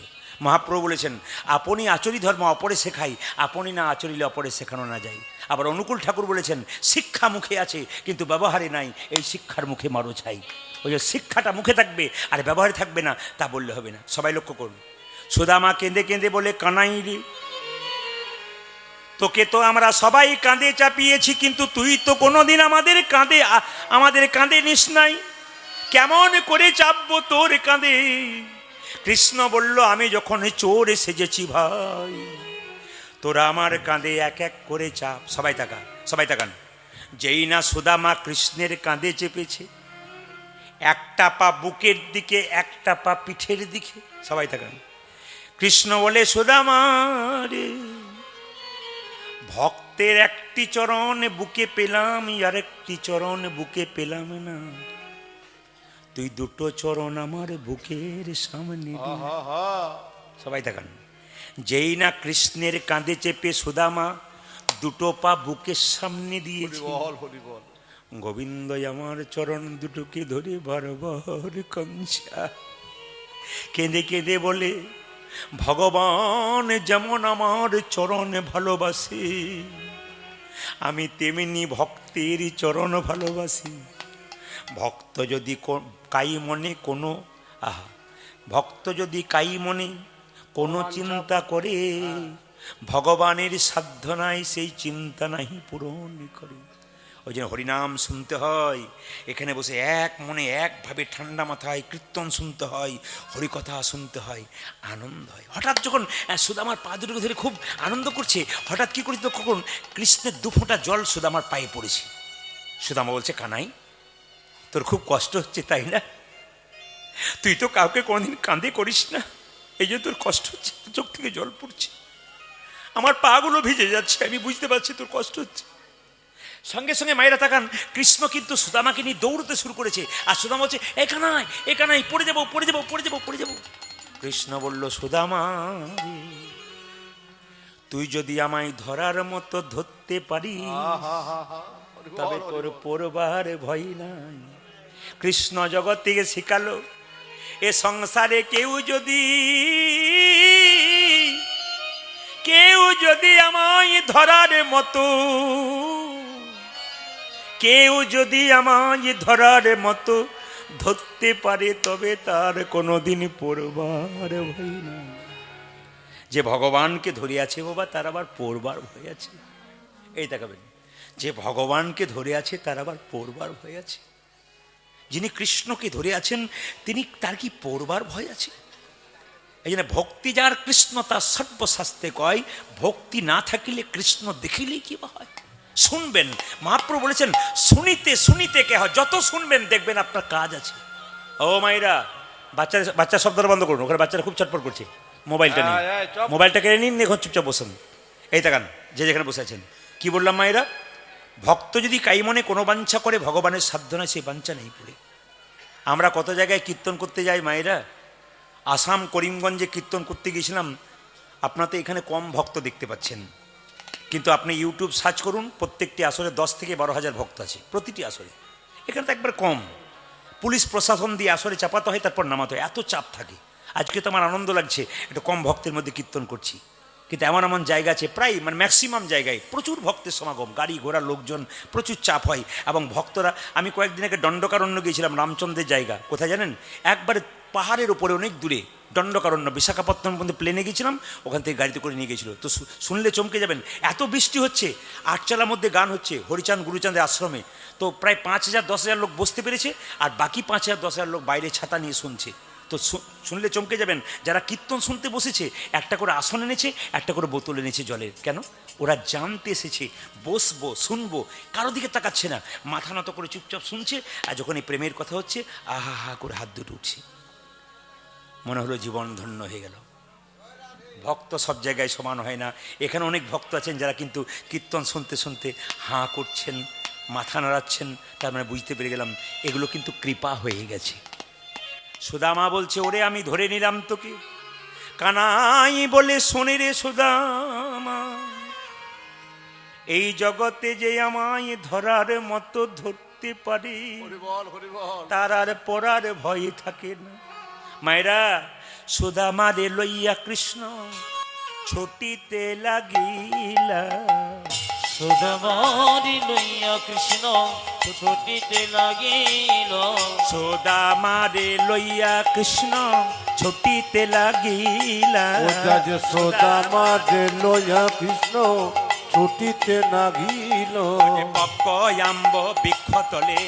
মহাপ্রভু বলেছেন আপনি আচরি ধর্ম অপরে শেখাই, আপনি না আচরিলে অপরে শেখানো না যায়। আবার অনুকূল ঠাকুর বলেছেন শিক্ষা মুখে আছে কিন্তু ব্যবহারে নাই, এই শিক্ষার মুখে মারো ছাই। ওই যে শিক্ষাটা মুখে থাকবে আর ব্যবহারে থাকবে না, তা বললে হবে না। সবাই লক্ষ্য করুন, সুদামা কেঁদে কেঁদে বলে কানাই রে, তোকে তো আমরা সবাই কাঁধে চাপিয়েছি, কিন্তু তুই তো কোনোদিন আমাদের কাঁধে নিস নাই, কেমন করে চাপবো তোর কাঁধে? কৃষ্ণ বলল আমি যখন চোর সেজেছি ভাই, তোরা আমার কাঁধে এক এক করে চাপ। সবাই তাকান। যেই না সুদামা কৃষ্ণের কাঁধে চেপেছে, একটা পা বুকের দিকে একটা পা পিঠের দিকে। সবাই তাকান। কৃষ্ণ বলে সুদামা রে, ভক্তের একটি চরণ বুকে পেলাম, আর একটি চরণ বুকে পেলাম না, তুই দুটো চরণ আমার বুকের সামনে দে। সবাই দেখান। যেই না কৃষ্ণের কাঁধে চেপে সুদামা দুটো পা বুকের সামনে দিয়েছে, গোবিন্দ আমার চরণ দুটোকে ধরে বারবার কংসা কেঁদে কেঁদে বলে ভগবান যেমন আমার চরণ ভালোবাসে, আমি তেমনি ভক্তের চরণ ভালোবাসি। ভক্ত যদি কাই মনে কোনো চিন্তা করে, ভগবানের সাধ্য নাই সেই চিন্তা নাহি পূরণ করে। ওই জন্য হরিনাম শুনতে হয়, এখানে বসে এক মনে একভাবে ঠান্ডা মাথায় কীর্তন শুনতে হয়, হরিকথা শুনতে হয়, আনন্দ হয়। হঠাৎ যখন সুদামার পা দুটোকে ধরে খুব আনন্দ করছে, হঠাৎ কি করেছে তখন কৃষ্ণের দুফোঁটা জল সুদামার পায়ে পড়েছে। সুদামা বলছে কানাই, তোর খুব কষ্ট হচ্ছে তাই না? তুই তো কাউকে কোনোদিন কাঁদে করিস না, এই যে তোর কষ্ট হচ্ছে, চোখ থেকে জল পড়ছে, আমার পা গুলো ভিজে যাচ্ছে, আমি বুঝতে পারছি তোর কষ্ট হচ্ছে। সঙ্গে সঙ্গে মায়েরা তাকান, কৃষ্ণ কিন্তু সুদামাকে নিয়ে দৌড়তে শুরু করেছে, আর সুদামা বলছে এখানাই পড়ে যাবো। কৃষ্ণ বলল সুদামা তুই যদি আমায় ধরার মতো ধরতে পারি, তবে তোর পড়বার ভয় নাই। কৃষ্ণ জগৎ থেকে শিখালো, এ সংসারে কেউ যদি আমায় ধরার মতো, ধরতে পারে, তবে তার কোনোদিন পড়বার ভয় নাই। যে ভগবানকে ধরে আছে বাবা, তার আবার পড়বার ভয় আছে। এই দেখাবেন, যে ভগবানকে ধরে আছে তার আবার পড়বার ভয় আছে। যিনি কৃষ্ণকে ধরে আছেন তার কি পড়বার ভয় আছে? এই জন্য ভক্তি যার কৃষ্ণ তার সর্বশাস্ত্রে কয়, ভক্তি না থাকিলে কৃষ্ণ দেখিলেই কি বা হয়। শুনবেন, মহাপ্রভু বলেছেন শুনিতে কে হয়, যত শুনবেন দেখবেন আপনার কাজ আছে। ও মাইরা, বাচ্চা শব্দটা বন্ধ করুন, ওখানে বাচ্চারা খুব চটপট করছে। মোবাইলটা কেড়ে নিন, এখন চুপচাপ বসুন। এই তাকান, যে যেখানে বসে আছেন। কি বললাম মায়েরা? ভক্ত যদি কাই মনে কোনো বাঞ্ছা করে, ভগবানের সাধ্য নয় সেই বাঞ্ছা নেই পড়ে। আমরা কত জায়গায় কীর্তন করতে যাই মায়েরা, আসাম করিমগঞ্জে কীর্তন করতে গিয়েছিলাম। আপনারা তো এখানে কম ভক্ত দেখতে পাচ্ছেন, কিন্তু আপনি ইউটিউব সার্চ করুন, প্রত্যেকটি আসরে 10 থেকে 12,000 ভক্ত আছে প্রতিটি আসরে। এখানে তো একবার কম, পুলিশ প্রশাসন দিয়ে আসরে চাপাতে হয়, তারপর নামাতে হয়, এত চাপ থাকে। আজকে তো আমার আনন্দ লাগছে, একটু কম ভক্তের মধ্যে কীর্তন করছি, কিন্তু এমন জায়গা আছে প্রায় ম্যাক্সিমাম জায়গায় প্রচুর ভক্তের সমাগম, গাড়ি ঘোড়া লোকজন, প্রচুর চাপ হয়। এবং ভক্তরা, আমি কয়েকদিন আগে দণ্ডকারণ্য গিয়েছিলাম, রামচন্দ্রের জায়গা কোথায় জানেন? একবারে পাহাড়ের উপরে অনেক দূরে দণ্ডকারণ্য, বিশাখাপত্তনম পর্যন্ত প্লেনে গেছিলাম, ওখান থেকে গাড়িতে করে নিয়ে গেছিলো। তো শুনলে চমকে যাবেন, এত বৃষ্টি হচ্ছে, আটচালার মধ্যে গান হচ্ছে হরিচাঁদ গুরুচাঁদের আশ্রমে। তো প্রায় 5,000-10,000 লোক বসতে পেরেছে, আর বাকি 5,000-10,000 লোক বাইরে ছাতা নিয়ে শুনছে। তো শুনলে চমকে যাবেন, যারা কীর্তন শুনতে বসেছে একটা করে আসন এনেছে, একটা করে বোতল এনেছে জলের। কেন? ওরা জানতে এসেছে বসবো, শুনবো, কারো দিকে তাকাচ্ছে না, মাথা নত করে চুপচাপ শুনছে। আর যখন এই প্রেমের কথা হচ্ছে, আহা হা করে হাত দুটো উঠছে, মনে হলো জীবন ধন্য হয়ে গেল। ভক্ত সব জায়গায় সমান হয় না। এখানে অনেক ভক্ত আছেন যারা কিন্তু কীর্তন শুনতে শুনতে হাঁ করছেন, মাথা নাড়াচ্ছেন, তার মানে বুঝতে পেরে গেলাম এগুলো কিন্তু কৃপা হয়ে গেছে। সুদামা বলছে, ওরে আমি ধরে নিলাম তোকে, কানাই বলে শোনে রে সুদামা, এই জগতে যে আমায় ধরার মতো ধরতে করতে পারি হরিবল হরিবল তার আর পড়ার ভয় থাকে না। মায়েরা সুদামারে লইয়া কৃষ্ণ ছুটিতে লাগিলা, সুদামারি লইয়া কৃষ্ণ ছুটিতে লাগিল, সুদামারে লইয়া কৃষ্ণ ছুটিতে লাগিলা। ওটা যে সোদামা যে লইয়া কৃষ্ণ ছুটিতে নাগিল পক্কয়াম্ব বৃক্ষতলে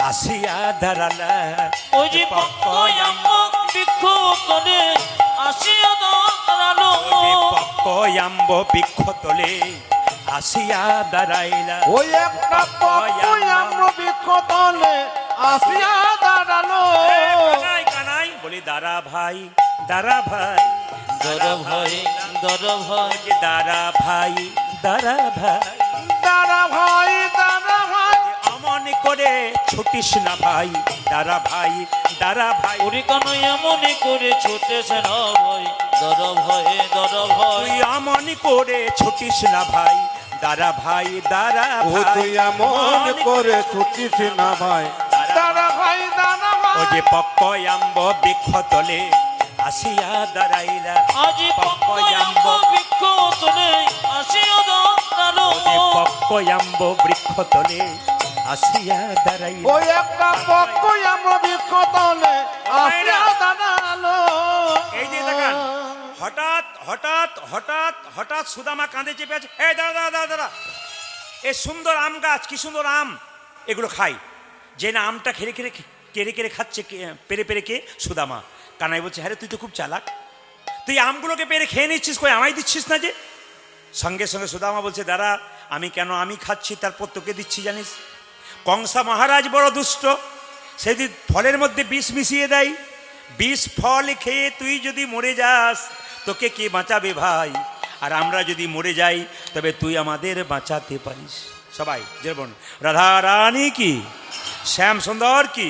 আসিয়া দাঁড়ালা, ওই যে পক্কয়াম্ব বৃক্ষ তলে আসিয়া দাঁড়ালো, পক্কয়াম্ব বৃক্ষতলে আসিয়া দাঁড়াইলা। ওই একটা পক্কয়াম্ব বৃক্ষ তলে আসিয়া দাঁড়ালো কানাই কানাই বলি দাঁড়া ভাই দাঁড়া ভাই, দর ভয় দর ভয়, যে দাঁড়া ভাই দাঁড়া ভাই, দাঁড়া ভাই দাঁড়া ভাই অমন করে ছুটিস না ভাই, দাঁড়া ভাই দাঁড়া ভাই। ওরে কানইয়া মনে করে ছুটেছে না ভয়, দর ভয়ে দর ভয়, তুই অমন করে ছুটিস না ভাই, দাঁড়া ভাই দাঁড়া ও ভাই। তুই এমন করে ছুটিস না ভাই, দাঁড়া ভাই দাঁড়া ও ভাই যে পক্কয়াম্ব বৃক্ষতলে আসিয়া দাঁড়াইলা, আজি পক্কয়াম্ব বৃক্ষ তলে আসিয়া দাঁড়ালো, ও যে পক্কয়াম্ব বৃক্ষতলে আসিয়া দাঁড়াইলা। ওই একটা পক্কয়াম্ব বৃক্ষ তলে আসিয়া দাঁড়ালো এই যে দেখান হঠাৎ হঠাৎ হঠাৎ হঠাৎ সুদামা কাঁধে চেপে আছে, এই দাঁড়া দাঁড়া দাঁড়া দাঁড়া, এ সুন্দর আম গাছ, কি সুন্দর আম, এগুলো খাই। যে না আমটা খেলে খেলে কেড়ে কেড়ে খাচ্ছে পেরে পেরে কে? সুদামা। কানাই বলছে, হ্যাঁ রে, তুই তো খুব চালাক, তুই আমগুলোকে পেরে খেয়ে নিচ্ছিস, কই আমায় দিচ্ছিস না যে? সঙ্গে সঙ্গে সুদামা বলছে, দাঁড়া, আমি কেন আমি খাচ্ছি তারপর তোকে দিচ্ছি জানিস? কংসা মহারাজ বড় দুষ্ট, সেদিন ফলের মধ্যে বিষ মিশিয়ে দেয়, বিষ ফল খেয়ে তুই যদি মরে যাস তোকে কে বাঁচাবে ভাই? আর আমরা যদি মরে যাই তবে তুই আমাদের বাঁচাতে পারিস। সবাই যেমন রাধা রানী কি, শ্যাম সুন্দর কি,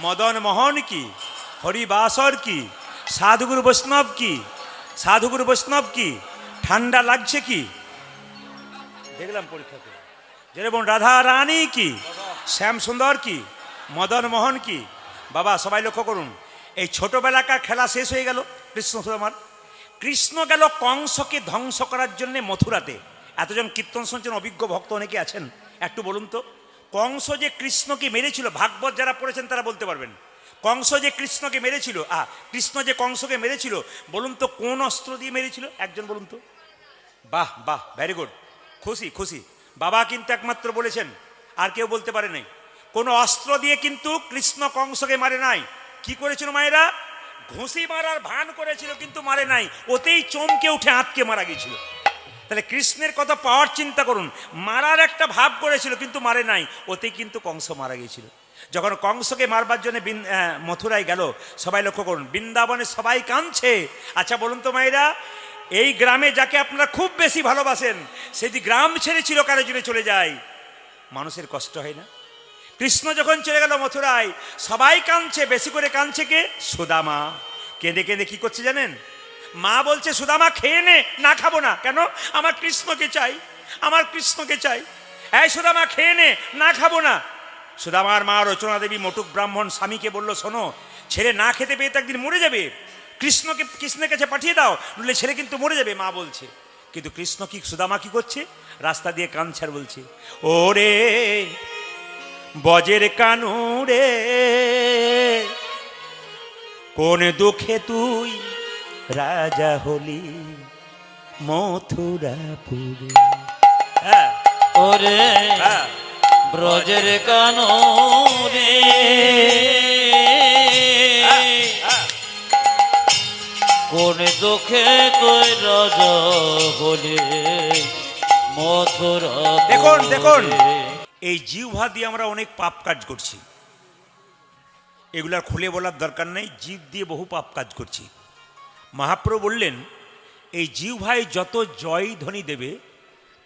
মদন মোহন কি, হরিবাসর কি, সাধুগুরু বৈষ্ণব কি, সাধুগুরু বৈষ্ণব কি, ঠান্ডা লাগছে কি? দেখলাম পরীক্ষা করে। যেমন রাধা রানী কি, শ্যাম সুন্দর কি, মদন মোহন কি। বাবা সবাই লক্ষ্য করুন, এই ছোটবেলাকার খেলা শেষ হয়ে গেল কৃষ্ণ সুদামার। কৃষ্ণ গেল কংসকে ধ্বংস করার জন্য মথুরাতে। এতজন কীর্তন শুনছেন, অভিজ্ঞ ভক্ত অনেকে আছেন, একটু বলুন তো, কংস যে কৃষ্ণকে মেরেছিল, ভাগবত যারা পড়েছেন তারা বলতে পারবেন, কংস যে কৃষ্ণকে মেরেছিল, কৃষ্ণ যে কংসকে মেরেছিল, বলুন তো কোন অস্ত্র দিয়ে মেরেছিল? একজন বলুন তো। বাহ বাহ, ভেরি গুড, খুশি খুশি। বাবা কিন্তু একমাত্র বলেছেন, আর কেউ বলতে পারে নাই। কোন অস্ত্র দিয়ে কিন্তু কৃষ্ণ কংসকে মারে নাই। কি করেছিল মায়েরা? ঘুষি মারার ভান করেছিল, কিন্তু মারে নাই, ওতেই চমকে উঠে আটকে মারা গিয়েছিল। তাহলে কৃষ্ণের কত পাওয়ার চিন্তা করুন, মারার একটা ভাব করেছিল কিন্তু মারে নাই, ওতেই কিন্তু কংস মারা গিয়েছিল। যখন কংসকে মারবার জন্য মথুরায় গেল, সবাই লক্ষ্য করুন, বৃন্দাবনে সবাই কাঁদছে। আচ্ছা বলুন তো মায়েরা, এই গ্রামে যাকে আপনারা খুব বেশি ভালোবাসেন, সে যদি গ্রাম ছেড়ে চিরকালের জন্য চলে যায়, মানুষের কষ্ট হয় না? কৃষ্ণ যখন চলে গেল মথুরায়, সবাই কাঁদছে, বেশি করে কাঁদছে কে? সুদামা। কেঁদে কেঁদে কি করছে জানেন? মা বলছে, সুদামা খেয়ে নে। না, খাবো না। কেন? আমার কৃষ্ণকে চাই, আমার কৃষ্ণকে চাই। এই সুদামা খেয়ে নে। না, খাবো না। সুদামার মা রচনা দেবী মটুক ব্রাহ্মণ স্বামীকে বলল, শোনো, ছেলে না খেতে পেয়ে তো একদিন মরে যাবে, কৃষ্ণের কাছে পাঠিয়ে দাও, নইলে ছেলে কিন্তু মরে যাবে, মা বলছে। কিন্তু কৃষ্ণ কি, সুদামা কি করছে? রাস্তা দিয়ে কাঁদছে আর বলছে, ওরে বজের কানুরে, কোন দুঃখে তুই রাজা হলি মথুরাপুরে। হ্যাঁ, ওরে হ্যাঁ, ব্রজের কানো রে, হ্যাঁ। কোন দুঃখে তুই রাজা হলে মথুরা। দেখুন দেখুন, এই জিহ্বা দিয়ে আমরা অনেক পাপ কাজ করছি, এগুলার খুলে বলার দরকার নেই, জিভ দিয়ে বহু পাপ কাজ করছি। মহাপ্রভু বললেন, এই জিহ্বায় যত জয় ধ্বনি দেবে,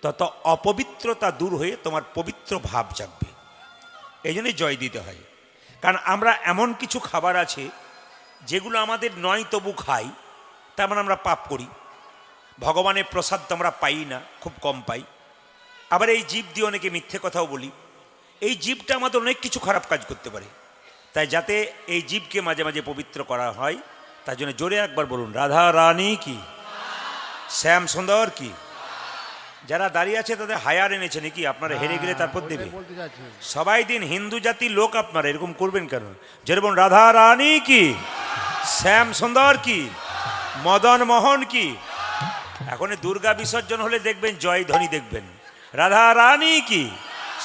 তত অপবিত্রতা দূর হয়ে তোমার পবিত্র ভাব জাগবে। এই জন্যই জয় দিতে হয়। কারণ আমরা এমন কিছু খাবার আছে যেগুলো আমাদের নয় তবু খাই, তার মানে আমরা পাপ করি। ভগবানের প্রসাদ তো আমরা পাই না, খুব কম পাই। আবার এই জীব দিয়ে অনেকে মিথ্যে কথাও বলি। এই জীবটা আমাদের অনেক কিছু খারাপ কাজ করতে পারে, তাই যাতে এই জীবকে মাঝে মাঝে পবিত্র করা হয় তার জন্য জোরে একবার বলুন রাধা রানী কি, শ্যাম সুন্দর কি। যারা দাঁড়িয়ে আছে তাদের হায়ার এনেছে নাকি, আপনারা হেরে গেলে তারপর দেবে। বলতে যাচ্ছি সবাই দিন হিন্দু জাতির লোক, আপনারা এরকম করবেন কেন? যেরকম রাধা রানী কি, শ্যাম সুন্দর কি, মদন মোহন কি। এখন দুর্গা বিসর্জন হলে দেখবেন জয়ধ্বনি দেখবেন, রাধা রানী কি,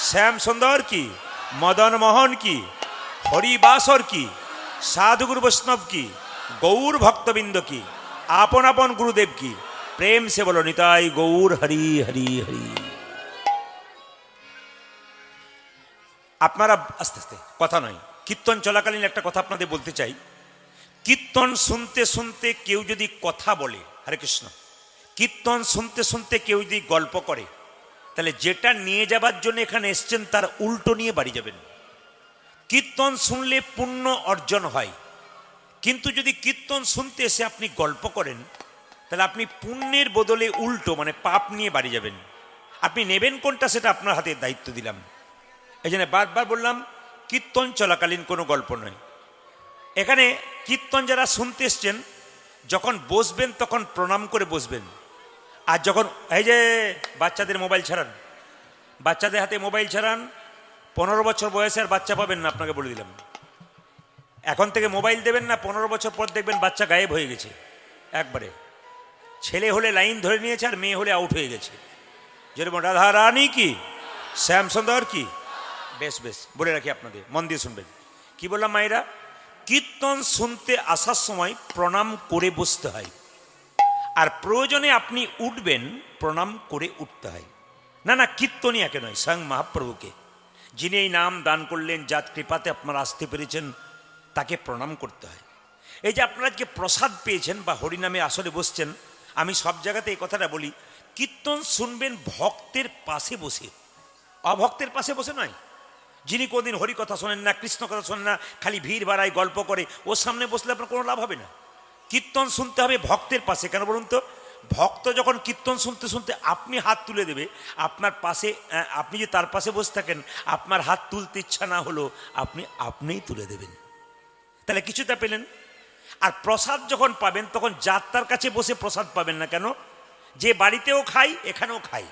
শ্যাম সুন্দর কি, মদন মোহন কি, হরিবাসর কি, সাধুগুরু বৈষ্ণব কি, গৌর ভক্তবৃন্দ কি, আপন আপন গুরুদেব কি। প্রেম সে বলো নিতাই গৌর হরি হরি হরি। আপনারা আস্তে আস্তে, কথা নয়, কীর্তন চলাকালীন একটা কথা আপনাদের বলতে চাই। কীর্তন শুনতে শুনতে কেউ যদি কথা বলে, হরে কৃষ্ণ, কীর্তন শুনতে শুনতে কেউ যদি গল্প করে, তাহলে যেটা নিয়ে যাবার জন্য এখানে এসছেন তার উল্টো নিয়ে বাড়ি যাবেন। কীর্তন শুনলে পুণ্য অর্জন হয়, কিন্তু যদি কীর্তন শুনতে এসে আপনি গল্প করেন তাহলে আপনি পুণ্যের বদলে উল্টো মানে পাপ নিয়ে বাড়ি যাবেন। আপনি নেবেন কোনটা সেটা আপনার হাতে দায়িত্ব দিলাম। এই জন্য বারবার বললাম কীর্তন চলাকালীন কোনো গল্প নয়। এখানে কীর্তন যারা শুনতে এসছেন যখন বসবেন তখন প্রণাম করে বসবেন। আর যখন এই যে বাচ্চাদের মোবাইল ছাড়ান, বাচ্চাদের হাতে মোবাইল ছাড়ান, 15 বছর বয়সে আর বাচ্চা পাবেন না, আপনাকে বলে দিলাম। এখন থেকে মোবাইল দেবেন না, 15 বছর পর দেখবেন বাচ্চা গায়েব হয়ে গেছে একবারে। ছেলে হলে লাইন ধরে নিয়েছে আর মেয়ে হলে আউট হয়ে গেছে। যেরকম রাধা রানী কি, শ্যাম সুন্দর কি। বেশ বেশ বলে রাখি, আপনাদের মন দিয়ে শুনবেন। কি বললাম মায়েরা? কীর্তন শুনতে আসার সময় প্রণাম করে বসতে হয়, আর প্রয়োজনে আপনি উঠবেন প্রণাম করে উঠতে হয়। না না, কীর্তনিয়াকে নয়, স্বয়ং মহাপ্রভুকে, যিনি এই নাম দান করলেন, যার কৃপাতে আপনারা আসতে পেরেছেন, তাকে প্রণাম করতে হয়। এই যে আপনারা যে প্রসাদ পেয়েছেন বা হরিনামে আসলে বসছেন, আমি সব জায়গাতে এই কথাটা বলি, কীর্তন শুনবেন ভক্তের পাশে বসে, অভক্তের পাশে বসে নয়। যিনি কোনদিন হরি কথা শোনেন না, কৃষ্ণ কথা শোনেন না, খালি ভিড় বাড়ায় গল্প করে, ওর সামনে বসলে আপনার কোনো লাভ হবে না। কীর্তন শুনতে হবে ভক্তের পাশে। কেন বলুন তো? ভক্ত যখন কীর্তন শুনতে শুনতে আপনি হাত তুলে দেবে আপনার পাশে, আপনি যে তার পাশে বসে থাকেন, আপনার হাত তুলতে ইচ্ছা না হলো আপনিই তুলে দেবেন। তাহলে কিছুটা পেলেন। আর প্রসাদ যখন পাবেন তখন যাত্রার কাছে বসে প্রসাদ পাবেন না। কেন? যে বাড়িতেও খাই এখানেও খাই।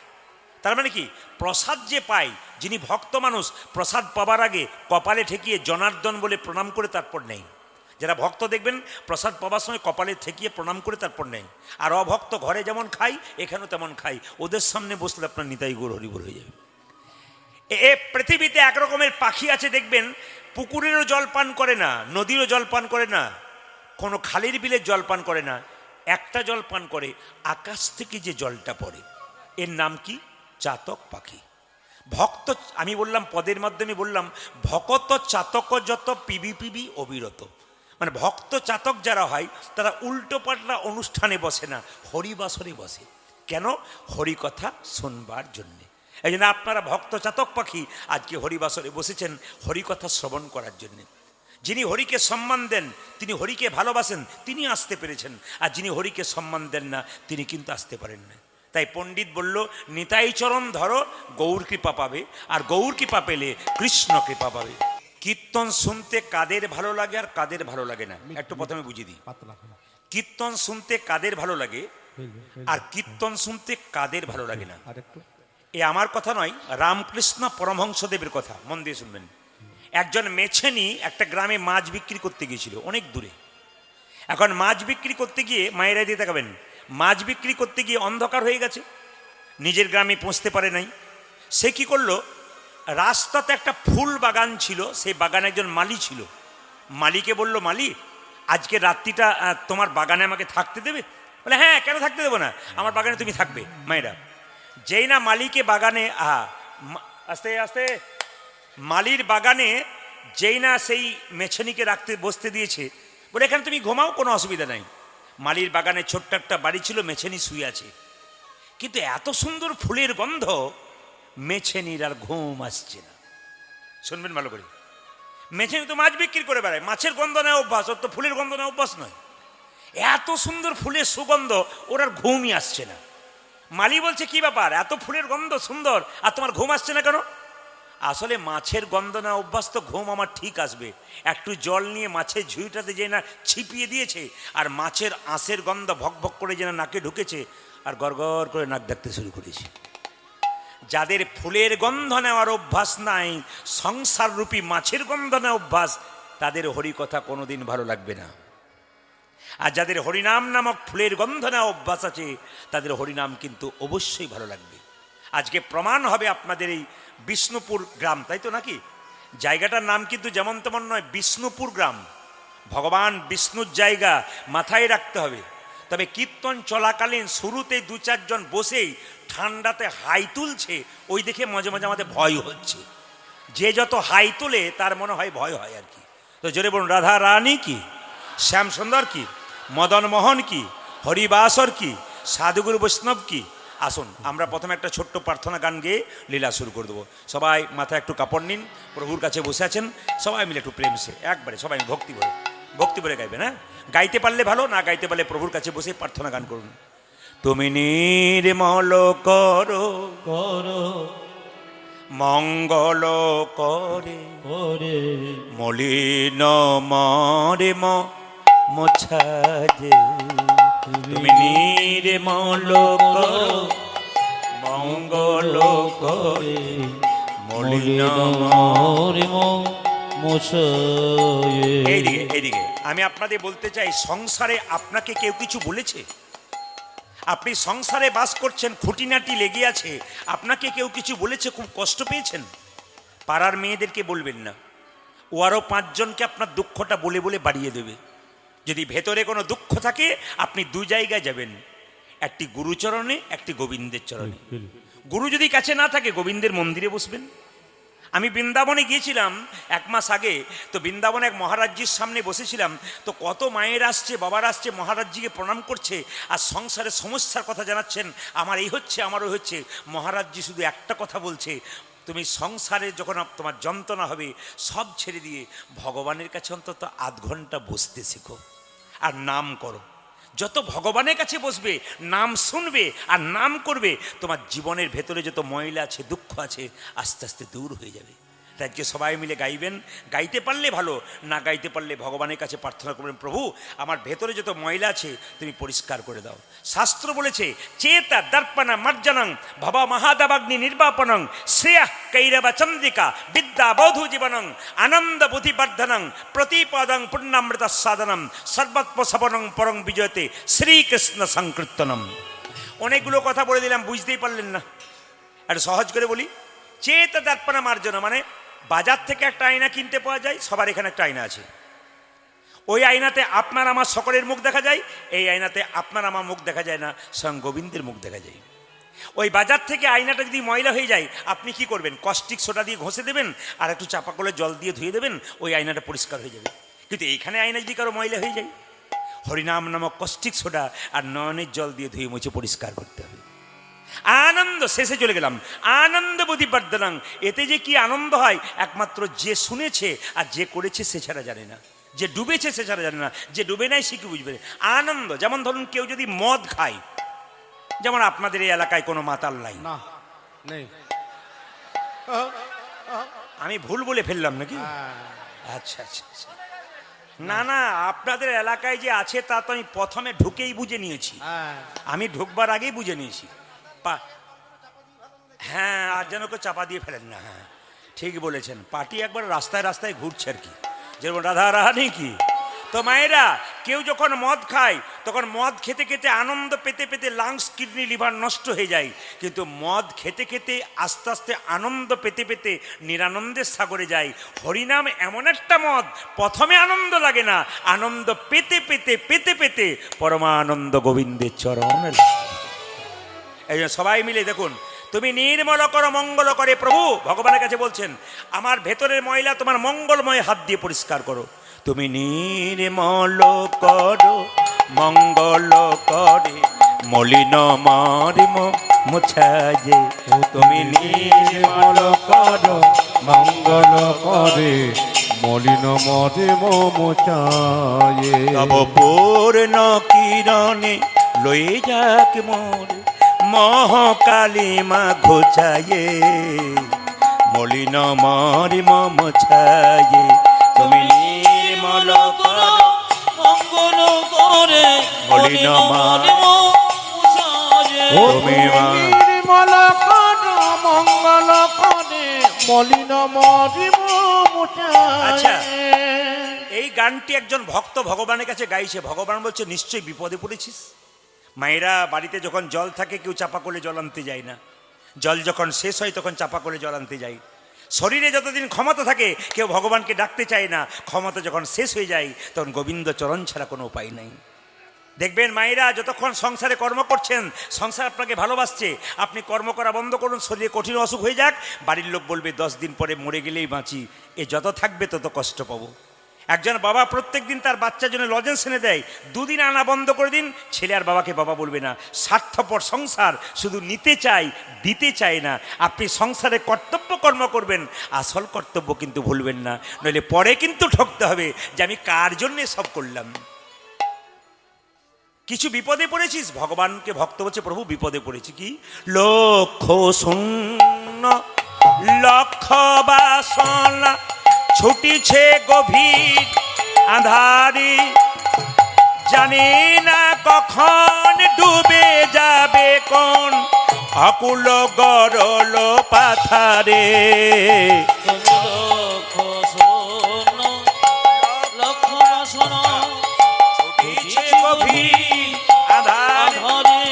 তার মানে কি, প্রসাদ যে পাই, যিনি ভক্ত মানুষ, প্রসাদ পাবার আগে কপালে ঠেকিয়ে জনার্দন বলে প্রণাম করে তারপর নেই। যারা ভক্ত দেখবেন প্রসাদ পাবার সময় কপালে ঠেকিয়ে প্রণাম করে তারপর নেই। আর অভক্ত ঘরে যেমন খাই এখানেও তেমন খাই। ওদের সামনে বসলে আপনার নিতাই গৌর হরিবোল হয়ে যাবে। এ পৃথিবীতে এক রকমের পাখি আছে দেখবেন, পুকুরেরও জল পান করে না, নদীরও জল পান করে না, কোনো খালের বিলের জল পান করে না। একটা জল পান করে, আকাশ থেকে যে জলটা পড়ে, এর নাম কি? চাতক পাখি। ভক্ত, আমি বললাম পদের মাধ্যমে বললাম, ভকত চাতক যত পিবি পিবি অবিরত। মানে ভক্ত চাতক যারা হয় তারা উল্টো পাল্টা অনুষ্ঠানে বসে না, হরিবাসরে বসে। কেন? হরি কথা শুনবার জন্যে। এই জন্য আপনারা ভক্ত চাতক পাখি আজকে হরিবাসরে বসেছেন হরিকথা শ্রবণ করার জন্যে। যিনি হরিকে সম্মান দেন, তিনি হরিকে ভালোবাসেন, তিনি আসতে পেরেছেন। আর যিনি হরিকে সম্মান দেন না, তিনি কিন্তু আসতে পারেন না। তাই পণ্ডিত বলল, নিতাই চরণ ধরো, গৌর কৃপা পাবে, আর গৌর কৃপা পেলে কৃষ্ণ কৃপা পাবে। কীর্তন শুনতে কাদের ভালো লাগে আর কাদের ভালো লাগে না, একটু প্রথমে বুঝিয়ে দিই। কীর্তন শুনতে কাদের ভালো লাগে আর কীর্তন শুনতে কাদের ভালো লাগে না। এ আমার কথা নয়, রামকৃষ্ণ পরমহংসদেবের কথা, মন দিয়ে শুনবেন। একজন মেছেনি একটা গ্রামে মাছ বিক্রি করতে গিয়েছিল, অনেক দূরে। এখন মাছ বিক্রি করতে গিয়ে, মায়েরা দিয়ে তাকাবেন, মাছ বিক্রি করতে গিয়ে অন্ধকার হয়ে গেছে, নিজের গ্রামে পৌঁছতে পারে নাই। সে কি করলো, রাস্তাতে একটা ফুল বাগান ছিল, সেই বাগানে একজন মালি ছিল। মালিকে বলল, মালি, আজকে রাত্রিটা তোমার বাগানে আমাকে থাকতে দেবে? বলে, হ্যাঁ, কেন থাকতে দেবো না, আমার বাগানে তুমি থাকবে। মায়েরা, যেই না মালিকে বাগানে, আস্তে আস্তে, মালির বাগানে যেই না সেই মেছনিকে রাখতে বসতে দিয়েছে, বলে এখানে তুমি ঘুমাও, কোনো অসুবিধা নাই। মালির বাগানে ছোট্ট একটা বাড়ি ছিল, মেছেনি শুয়ে আছে, কিন্তু এত সুন্দর ফুলের গন্ধ, মেছেনির আর ঘুম আসছে না। শুনবেন ভালো করে, মেছেনি তো মাছ বিক্রি করে বেড়ায়, মাছের গন্ধ নেয় অভ্যাস, ওর তো ফুলের গন্ধ নেয় অভ্যাস নয়। এত সুন্দর ফুলের সুগন্ধ, ওর আর ঘুমই আসছে না। মালি বলছে, কি ব্যাপার, এত ফুলের গন্ধ সুন্দর আর তোমার ঘুম আসছে না কেন? আসলে মাছের গন্ধ না অভ্যাস তো ঘুম আমার ঠিক আসবে। একটু জল নিয়ে মাছের ঝুঁইটাতে যে না ছিপিয়ে দিয়েছে, আর মাছের আঁশের গন্ধ ভক ভক করে যে না নাকে ঢুকেছে, আর গড়গড় করে নাক ডাকতে শুরু করেছে। যাদের ফুলের গন্ধ নেওয়ার অভ্যাস নাই, সংসার রূপী মাছের গন্ধ নেওয়ার অভ্যাস, তাদের হরিকথা কোনোদিন ভালো লাগবে না। আর যাদের হরিনাম নামক ফুলের গন্ধ নেওয়া অভ্যাস আছে, তাদের হরিনাম কিন্তু অবশ্যই ভালো লাগবে। আজকে প্রমাণ হবে আপনাদের এই বিষ্ণুপুর গ্রাম, তাই তো নাকি? জায়গাটার নাম কিন্তু যেমন তেমন নয়, বিষ্ণুপুর গ্রাম। ভগবান বিষ্ণুর জায়গা মাথায় রাখতে হবে। তবে কীর্তন চলাকালীন শুরুতেই 2-4 জন বসেই ঠান্ডাতে হাই তুলছে, ওই দেখে মাঝে মাঝে আমাদের ভয় হচ্ছে। যে যত হাই তোলে তার মনে হয় ভয় হয় আর কি। তো জোরে বলুন, রাধা রানী কি, শ্যাম সুন্দর কি, মদন মোহন কি, হরিবাসর কি, সাধুগুরু বৈষ্ণব কি। আসুন আমরা প্রথমে একটা ছোট্ট প্রার্থনা গান গেয়ে লীলা শুরু করে দেবো। সবাই মাথায় একটু কাপড় নিন, প্রভুর কাছে বসে আছেন, সবাই মিলে একটু প্রেম সে একবারে সবাই ভক্তি ভরে গাইবেন। হ্যাঁ, গাইতে পারলে ভালো, না গাইতে পারলে প্রভুর কাছে বসে প্রার্থনা গান করুন। তুমি নির্মল করো করো মঙ্গল করে, করে মলিন মরে মোছাজে। তুমি নির্মল করো মঙ্গল করে, মলিন এইদিকে আমি আপনাদের বলতে চাই, সংসারে আপনাকে কেউ কিছু বলেছে? আপনি সংসারে বাস করছেন, খুঁটিনাটি লেগে আছে, আপনাকে কেউ কিছু বলেছে, খুব কষ্ট পেয়েছেন? পাড়ার মেয়েদেরকে বলবেন না, ও আরও 5 জনকে আপনার দুঃখটা বলে বলে বাড়িয়ে দেবে। যদি ভেতরে কোনো দুঃখ থাকে, আপনি 2 জায়গায় যাবেন, একটি গুরুচরণে, একটি গোবিন্দের চরণে। গুরু যদি কাছে না থাকে, গোবিন্দের মন্দিরে বসবেন। আমি বৃন্দাবনে গিয়েছিলাম 1 মাস আগে, তো বৃন্দাবনে এক মহারাজজির সামনে বসেছিলাম। তো কত মায়ের আসছে, বাবার আসছে, মহারাজজিকে প্রণাম করছে, আর সংসারের সমস্যার কথা জানাচ্ছেন, আমার এই হচ্ছে, আমার ওই হচ্ছে। মহারাজজি শুধু একটা কথা বলছে, তুমি সংসারে যখন তোমার যন্ত্রণা হবে, সব ছেড়ে দিয়ে ভগবানের কাছে অন্তত 1/2 ঘন্টা বসতে শেখো, আর নাম করো। যত ভগবানের কাছে বসবে, নাম শুনবে আর নাম করবে, তোমার জীবনের ভেতরে যত ময়লা আছে, দুঃখ আছে, আস্তে আস্তে দূর হয়ে যাবে। আজকে সবাই মিলে গাইবেন, গাইতে পারলে ভালো, না গাইতে পারলে ভগবানের কাছে প্রার্থনা করবেন, প্রভু আমার ভেতরে যত ময়লা আছে তুমি পরিষ্কার করে দাও। শাস্ত্র বলেছে, চেতা দর্পণা মার্জনং ভবা মহাদাবাগ্নি নির্বাপনং শ্রেয়া কৈরব চন্দ্রিকা বিদ্যা বৌধু জীবনং আনন্দ বুদ্ধিবর্ধনং প্রতিপদং পুণ্যামৃত সাধনম সর্বত্মসবনং পরং বিজয়তে শ্রীকৃষ্ণ সংকীর্তনম। অনেকগুলো কথা বলে দিলাম, বুঝতেই পারলেন না। আর সহজ করে বলি, চেতা দর্পণা মার্জনা মানে বাজার থেকে একটা আয়না কিনতে পাওয়া যায়, সবার এখানে একটা আয়না আছে। ওই আয়নাতে আপনার আমার সকলের মুখ দেখা যায়, এই আয়নাতে আপনার আমার মুখ দেখা যায় না, স্বয়ং গোবিন্দের মুখ দেখা যায়। ওই বাজার থেকে আয়নাটা যদি ময়লা হয়ে যায়, আপনি কি করবেন? কস্টিক সোডা দিয়ে ঘষে দেবেন, আর একটু চাপা কলে জল দিয়ে ধুয়ে দেবেন, ওই আয়নাটা পরিষ্কার হয়ে যাবে। কিন্তু এইখানে আয়না যদি কারো ময়লা হয়ে যায়, হরিনাম নামক কস্টিক সোডা আর নয়নের জল দিয়ে ধুয়ে মুছে পরিষ্কার করতে হবে। আনন্দ, শেষে চলে গেলাম, আনন্দ বুদ্ধিবর্ধনং। এতে যে কি আনন্দ হয়, একমাত্র যে শুনেছে আর যে করেছে সে ছাড়া জানে না, যে ডুবেছে সে ছাড়া জানে না, যে ডুবে নাই সে কি বুঝবে। আনন্দ, যেমন ধরুন কেউ যদি মদ খায়, যেমন আপনাদের এই এলাকায় কোনো মাতাল নাই, না নেই, আমি ভুল বলে ফেললাম নাকি? আচ্ছা আচ্ছা, না না, আপনাদের এলাকায় যে আছে তা তো আমি প্রথমে ঢুকেই বুঝে নিয়েছি, আমি ঢুকবার আগেই বুঝে নিয়েছি। হ্যাঁ, আর যেন কেউ চাপা দিয়ে ফেলেন না। হ্যাঁ ঠিক বলেছেন, পার্টি একবার রাস্তায় রাস্তায় ঘুরছে আর কি, যেমন রাধা রানী কি। তো মায়েরা, কেউ যখন মদ খায়, তখন মদ খেতে খেতে আনন্দ পেতে পেতে লাংস, কিডনি, লিভার নষ্ট হয়ে যায়। কিন্তু মদ খেতে খেতে আস্তে আস্তে আনন্দ পেতে পেতে নিরানন্দের সাগরে যায়। হরিনাম এমন একটা মদ, প্রথমে আনন্দ লাগে না, আনন্দ পেতে পেতে পেতে পেতে পরমানন্দ গোবিন্দের চরণ। এই জন্য সবাই মিলে দেখুন, তুমি নির্মল করো মঙ্গল করে, প্রভু ভগবানের কাছে বলছেন, আমার ভেতরের ময়লা তোমার মঙ্গলময় হাত দিয়ে পরিষ্কার করো। তুমি নির্মল করো মঙ্গল করে, মলিন মারি মুছাজে। তুমি নির্মল করো মঙ্গল করে, মলিন মরে মোচায়ে। তব পূর্ণ কিরণে লয়ে যাক মোর মহাকালী মা ঘোচায়ে। মলিন মারি মম ছায়ে তুমি নির্মল করো মঙ্গল করে মলিন মারি ও তুমি তুমি নির্মল কর মঙ্গল করে মলিন মরিম আচ্ছা। মুছায়ে। এই গানটি একজন ভক্ত ভগবানের কাছে গাইছে। ভগবান বলছে নিশ্চয়ই বিপদে পড়েছিস। মায়েরা বাড়িতে যখন জল থাকে কেউ চাপা করে জল আনতে যায় না, জল যখন শেষ হয় তখন চাপা করে জল আনতে যায়। শরীরে যতদিন ক্ষমতা থাকে কেউ ভগবানকে ডাকতে চায় না, ক্ষমতা যখন শেষ হয়ে যায় তখন গোবিন্দ চরণ ছাড়া কোনো উপায় নাই। দেখবেন মায়েরা যতক্ষণ সংসারে কর্ম করছেন, সংসার আপনাকে ভালোবাসছে, আপনি কর্ম করা বন্ধ করুন, শরীরে কঠিন অসুখ হয়ে যাক, বাড়ির লোক বলবে 10 দিন পরে মরে গেলেই বাঁচি, এ যত থাকবে তত কষ্ট পাবো। একজন বাবা প্রত্যেক দিন তার বাচ্চার জন্য লজেন্স এনে দেয়, 2 দিন আনা বন্ধ করে দিন, ছেলে আর বাবাকে বাবা বলবে না। স্বার্থপর সংসার, শুধু নিতে চাই, দিতে চায় না। আপনি সংসারে কর্তব্য কর্ম করবেন, আসল কর্তব্য কিন্তু ভুলবেন না, নইলে পরে কিন্তু ঠকতে হবে যে আমি কার জন্যে সব করলাম। কিছু বিপদে পড়েছিস, ভগবানকে ভক্ত বলছে প্রভু বিপদে পড়েছি। কি? লক্ষ শূন্য লক্ষ বাসনা ছুটিছে গভীর আধারে, জানি না কখন ডুবে যাবে কোন আকুল গরল পাথারে। ছুটিছে গভীর আধারে,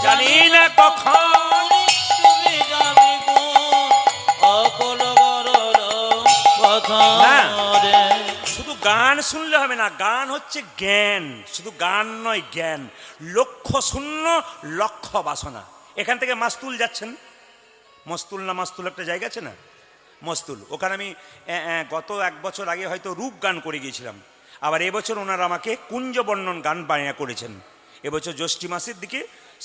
জানি না কখন। শুধু গান শুনলে হবে না, গান হচ্ছে জ্ঞান। শুধু গান নয়, জ্ঞান। লক্ষ শূন্য লক্ষ বাসনা। এখান থেকে মাস্তুল যাচ্ছেন, মস্তুল না মাস্তুল একটা জায়গা আছে না, মস্তুল, ওখানে আমি গত 1 বছর আগে হয়তো রূপ গান করে গিয়েছিলাম। আবার এবছর ওনারা আমাকে কুঞ্জবর্ণন গান বানিয়ে করেছেন। এবছর জ্যৈষ্ঠী মাসের দিকে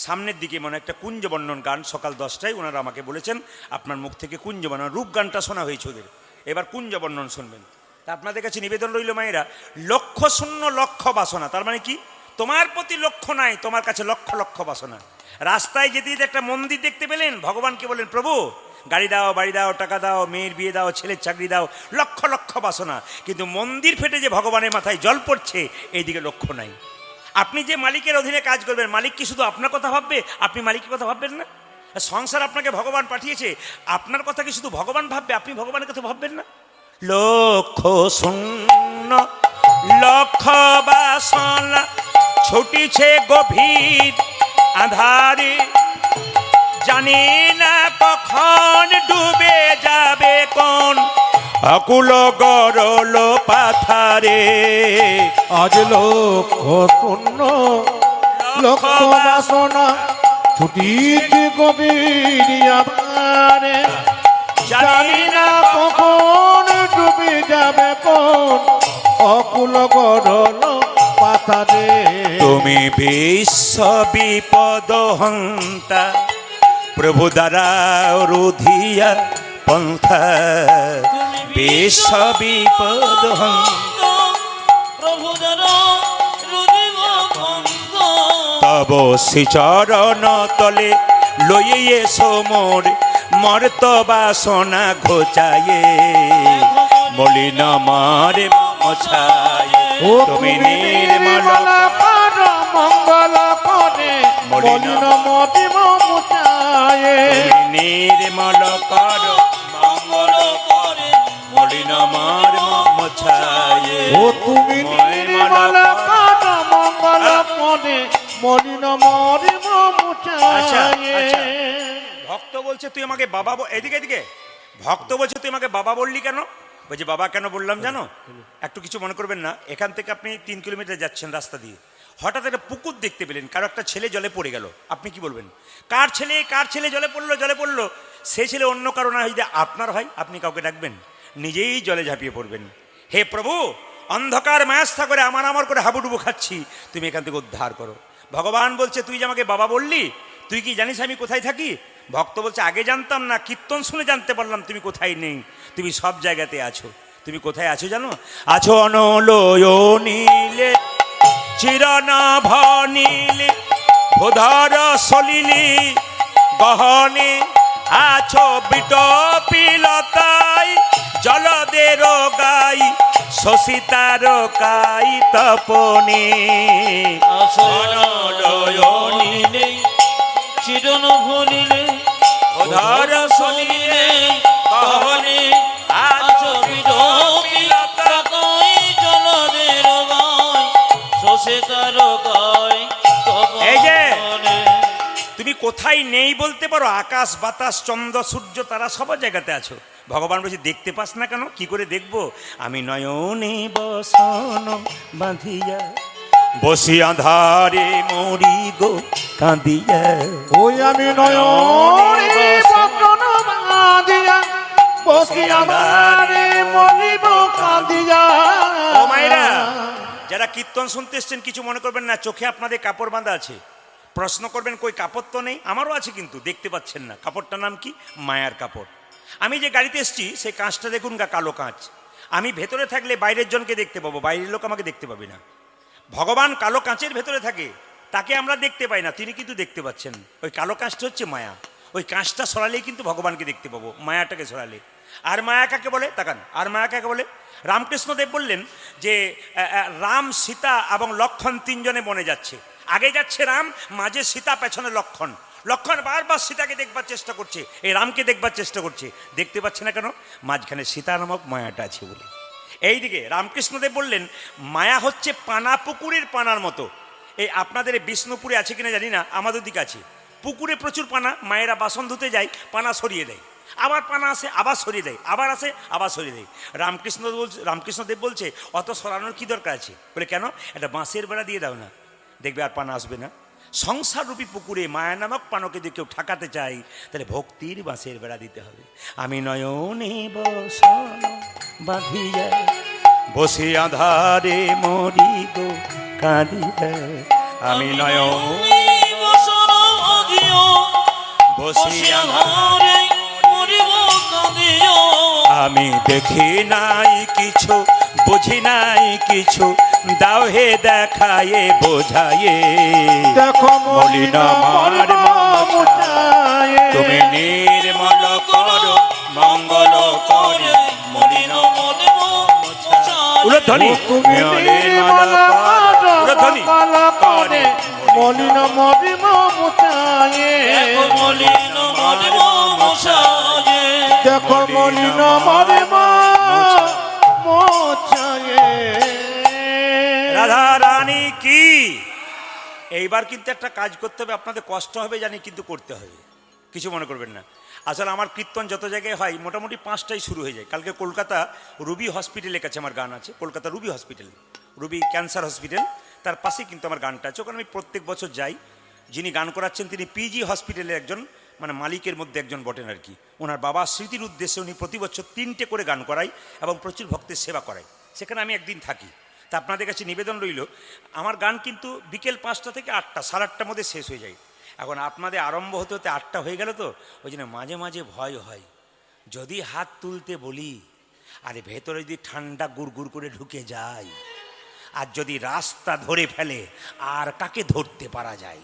সামনের দিকে মানে একটা কুঞ্জবর্ণন গান সকাল 10টায় ওনারা আমাকে বলেছেন আপনার মুখ থেকে কুঞ্জবর্ণন, রূপ গানটা শোনা হয়েছে ওদের, এবার কুঞ্জবর্ণন শুনবেন। তা আপনাদের কাছে নিবেদন রইল মায়েরা, লক্ষ শূন্য লক্ষ বাসনা, তার মানে কি? তোমার প্রতি লক্ষ্য নাই, তোমার কাছে লক্ষ লক্ষ বাসনা। রাস্তায় যেতে যেতে একটা মন্দির দেখতে পেলেন, ভগবানকে বলেন প্রভু গাড়ি দাও, বাড়ি দাও, টাকা দাও, মেয়ের বিয়ে দাও, ছেলের চাকরি দাও, লক্ষ লক্ষ বাসনা। কিন্তু মন্দির ফেটে যে ভগবানের মাথায় জল পড়ছে এইদিকে লক্ষ্য নাই। আপনি যে মালিকের অধীনে কাজ করবেন, মালিক কি শুধু আপনার কথা ভাববে? আপনি মালিকের কথা ভাববেন না? সংসার আপনাকে ভগবান পাঠিয়েছে, আপনার কথা কি শুধু ভগবান ভাববে? আপনি ভগবানের কথা ভাববেন না? লক্ষ শূন্য লক্ষ বাসনা ছুটিছে গভীর আধারে, জানি না কখন ডুবে যাবে কোন আকুল গরল পাথারে। আজ লক্ষ শূন্য লক্ষ বাসনা ছুটিছে গভীর আধারে, জানি না কখন ডুবে যাবে কোন অকুল গরল পাথারে। তুমি বিশ্ব বিপদ হন্তা, প্রভু দ্বারা রুধিয়া পন্থা, বিশ্ব বিপদ হন্তা, তব শ্রীচরণ তলে লইয়ে সোমর মর্ত বাসনা ঘোচায়ে, মলিন মারে মছায়ে। ও তুমি নির্মল কর মঙ্গল করে মলিন মরিম মুছায়ে। নির্মল কর মঙ্গল করে মলিন মার মোছায়ে। ও তুমি নির্মল কর মঙ্গল করে মলিন মরিম মুছায়ে। ভক্ত বলছে তুই আমাকে বাবা এদিকে এদিকে, ভক্ত বলছে তুই আমাকে বাবা বললি কেন? বলছে বাবা কেন বললাম জানো? একটু কিছু মনে করবেন না। এখান থেকে আপনি 3 কিলোমিটার যাচ্ছেন রাস্তা দিয়ে, হঠাৎ একটা পুকুর দেখতে পেলেন, কারো একটা ছেলে জলে পড়ে গেল, আপনি কি বলবেন? কার ছেলে জলে পড়লো? সে ছেলে অন্য কারো না, যদি আপনার হয় আপনি কাউকে ডাকবেন? নিজেই জলে ঝাঁপিয়ে পড়বেন। হে প্রভু, অন্ধকার মায়াস্থা করে আমার করে হাবুডুবু খাচ্ছি, তুমি এখান থেকে উদ্ধার করো। ভগবান বলছে তুই যে আমাকে বাবা বললি, তুই কি জানিস আমি কোথায় থাকি? ভক্ত বলছে আগে জানতাম না, কীর্তন শুনে জানতে পারলাম তুমি কোথায় নেই। তুমি সব জায়গাতে আছো। তুমি কোথায় আছো জানো? আছো অনলয় নীলে চিরনাভ নীলে ভোধর সলিলে গহনে আছো বিটপিলতাই জলদের গাই শশিতার কাই তপনে আসনিলে চিরন ভুলিলে ধর শনিলে কহলে আছো বিদপিলতা গাই জলদের গাই শোষে তার গাই এই যে। তপনে। তুমি কোথায় নেই বলতে পারো? আকাশ বাতাস চন্দ্র সূর্য তারা সব জায়গাতে আছো। ভগবান বলছে দেখতে পাস না কেন? কি করে দেখবো? আমি নয়নে বসন বাঁধিয়া বসি আধারে মরি গো কাঁদিয়া। ওই আমি নয়নে বসন বাঁধিয়া বসি আমারে মরিব কাঁদিয়া। ও মায়েরা, যারা কীর্তন শুনতে এসছেন কিছু মনে করবেন না, চোখে আপনাদের কাপড় বাঁধা আছে। প্রশ্ন করবেন কই কাপড় তো নেই। আমারও আছে কিন্তু দেখতে পাচ্ছেন না। কাপড়টার নাম কি? মায়ার কাপড়। আমি যে গাড়িতে এসছি সেই কাঁচটা দেখুন গা, কালো কাঁচ। আমি ভেতরে থাকলে বাইরের জনকে দেখতে পাবো, বাইরের লোক আমাকে দেখতে পাবে না। ভগবান কালো কাঁচের ভেতরে থাকে, তাকে আমরা দেখতে পাই না, তিনি কিন্তু দেখতে পাচ্ছেন। ওই কালো কাঁচটা হচ্ছে মায়া। ওই কাঁচটা সরালেই কিন্তু ভগবানকে দেখতে পাবো, মায়াটাকে সরালে। আর মায়া কাকে বলে? তাকান, আর মায়া কাকে বলে? রামকৃষ্ণদেব বললেন যে রাম, সীতা এবং লক্ষণ তিনজনে বনে যাচ্ছে। আগে যাচ্ছে রাম, মাঝে সীতা, পেছনে লক্ষণ। লক্ষণ বারবার সীতাকে দেখবার চেষ্টা করছে, এই রামকে দেখবার চেষ্টা করছে, দেখতে পাচ্ছে না কেন? মাঝখানে সীতা নামক মায়াটা আছে বলে। এইদিকে রামকৃষ্ণদেব বললেন মায়া হচ্ছে পানা, পুকুরের পানার মতো। এই আপনাদের বিষ্ণুপুরে আছে কিনা জানি না, আমাদের দিকে আছে। পুকুরে প্রচুর পানা, মায়েরা বাসন ধুতে যায়, পানা সরিয়ে দেয়, আবার পানা আসে, আবার সরিয়ে দেয়, আবার আসে, আবার সরিয়ে দেয়। রামকৃষ্ণদেব বলছে অত সরানোর কি দরকার আছে? বলে কেন? একটা বাঁশের বেড়া দিয়ে দাও না, দেখবে আর পানা আসবে না। সংসার রূপী পুকুরে মায়া নামক পানকে যদি কেউ ঠাকাতে চাই, তাহলে ভক্তির বাঁশের বেড়া দিতে হবে। আমি নয়নে বসন বাঁধিয়া বসে আধারে মরি গো কাঁদিয়া। আমি নয়নে বসন বাঁধিয়া বসে বসে আধারে মরিব কাঁদিয়া। আমি দেখি নাই কিছু, বুঝি নাই কিছু, দাও হে দেখায়ে বোঝায়ে। দেখো মলিন আমার মুছায়ে তুমি নির্মল করো, মঙ্গল করে মলিন উলধ্বনি। তুমি নির্মল করো, উলধ্বনি মঙ্গল করে মলিন মরিব মুছায়ে। দেখো মলিন মরিব মশায়ে। দেখো মলিন মরিব মুছায়ে। রাধা রানী কি। এইবার কিন্তু একটা কাজ করতে হবে, আপনাদের কষ্ট হবে জানি, কিন্তু করতে হবে, কিছু মনে করবেন না। আসলে আমার কীর্তন যত জায়গায় হয় মোটামুটি 5টায় শুরু হয়ে যায়। কালকে কলকাতা রুবি হসপিটালে কাছে আমার গান আছে, Kolkata Ruby hospital, Ruby cancer hospital, তার পাশেই কিন্তু আমার গানটা আছে। ওখানে আমি প্রত্যেক বছর যাই। যিনি গান করাচ্ছেন তিনি পিজি হসপিটালের একজন মানে মালিকের মধ্যে একজন বটেন আর কি। ওনার বাবার স্মৃতির উদ্দেশ্যে উনি প্রতি বছর 3টে করে গান করায় এবং প্রচুর ভক্তের সেবা করায়। সেখানে আমি একদিন থাকি। তা আপনাদের কাছে নিবেদন রইল, আমার গান কিন্তু বিকেল 5টা থেকে 8টা, 8:30টার মধ্যে শেষ হয়ে যায়। এখন আপনাদের আরম্ভ হতে হতে 8টা হয়ে গেল, তো ওই জন্য মাঝে মাঝে ভয় হয়, যদি হাত তুলতে বলি আরে ভেতরে যদি ঠান্ডা গুড় করে ঢুকে যায়, আর যদি রাস্তা ধরে ফেলে আর কাকে ধরতে পারা যায়?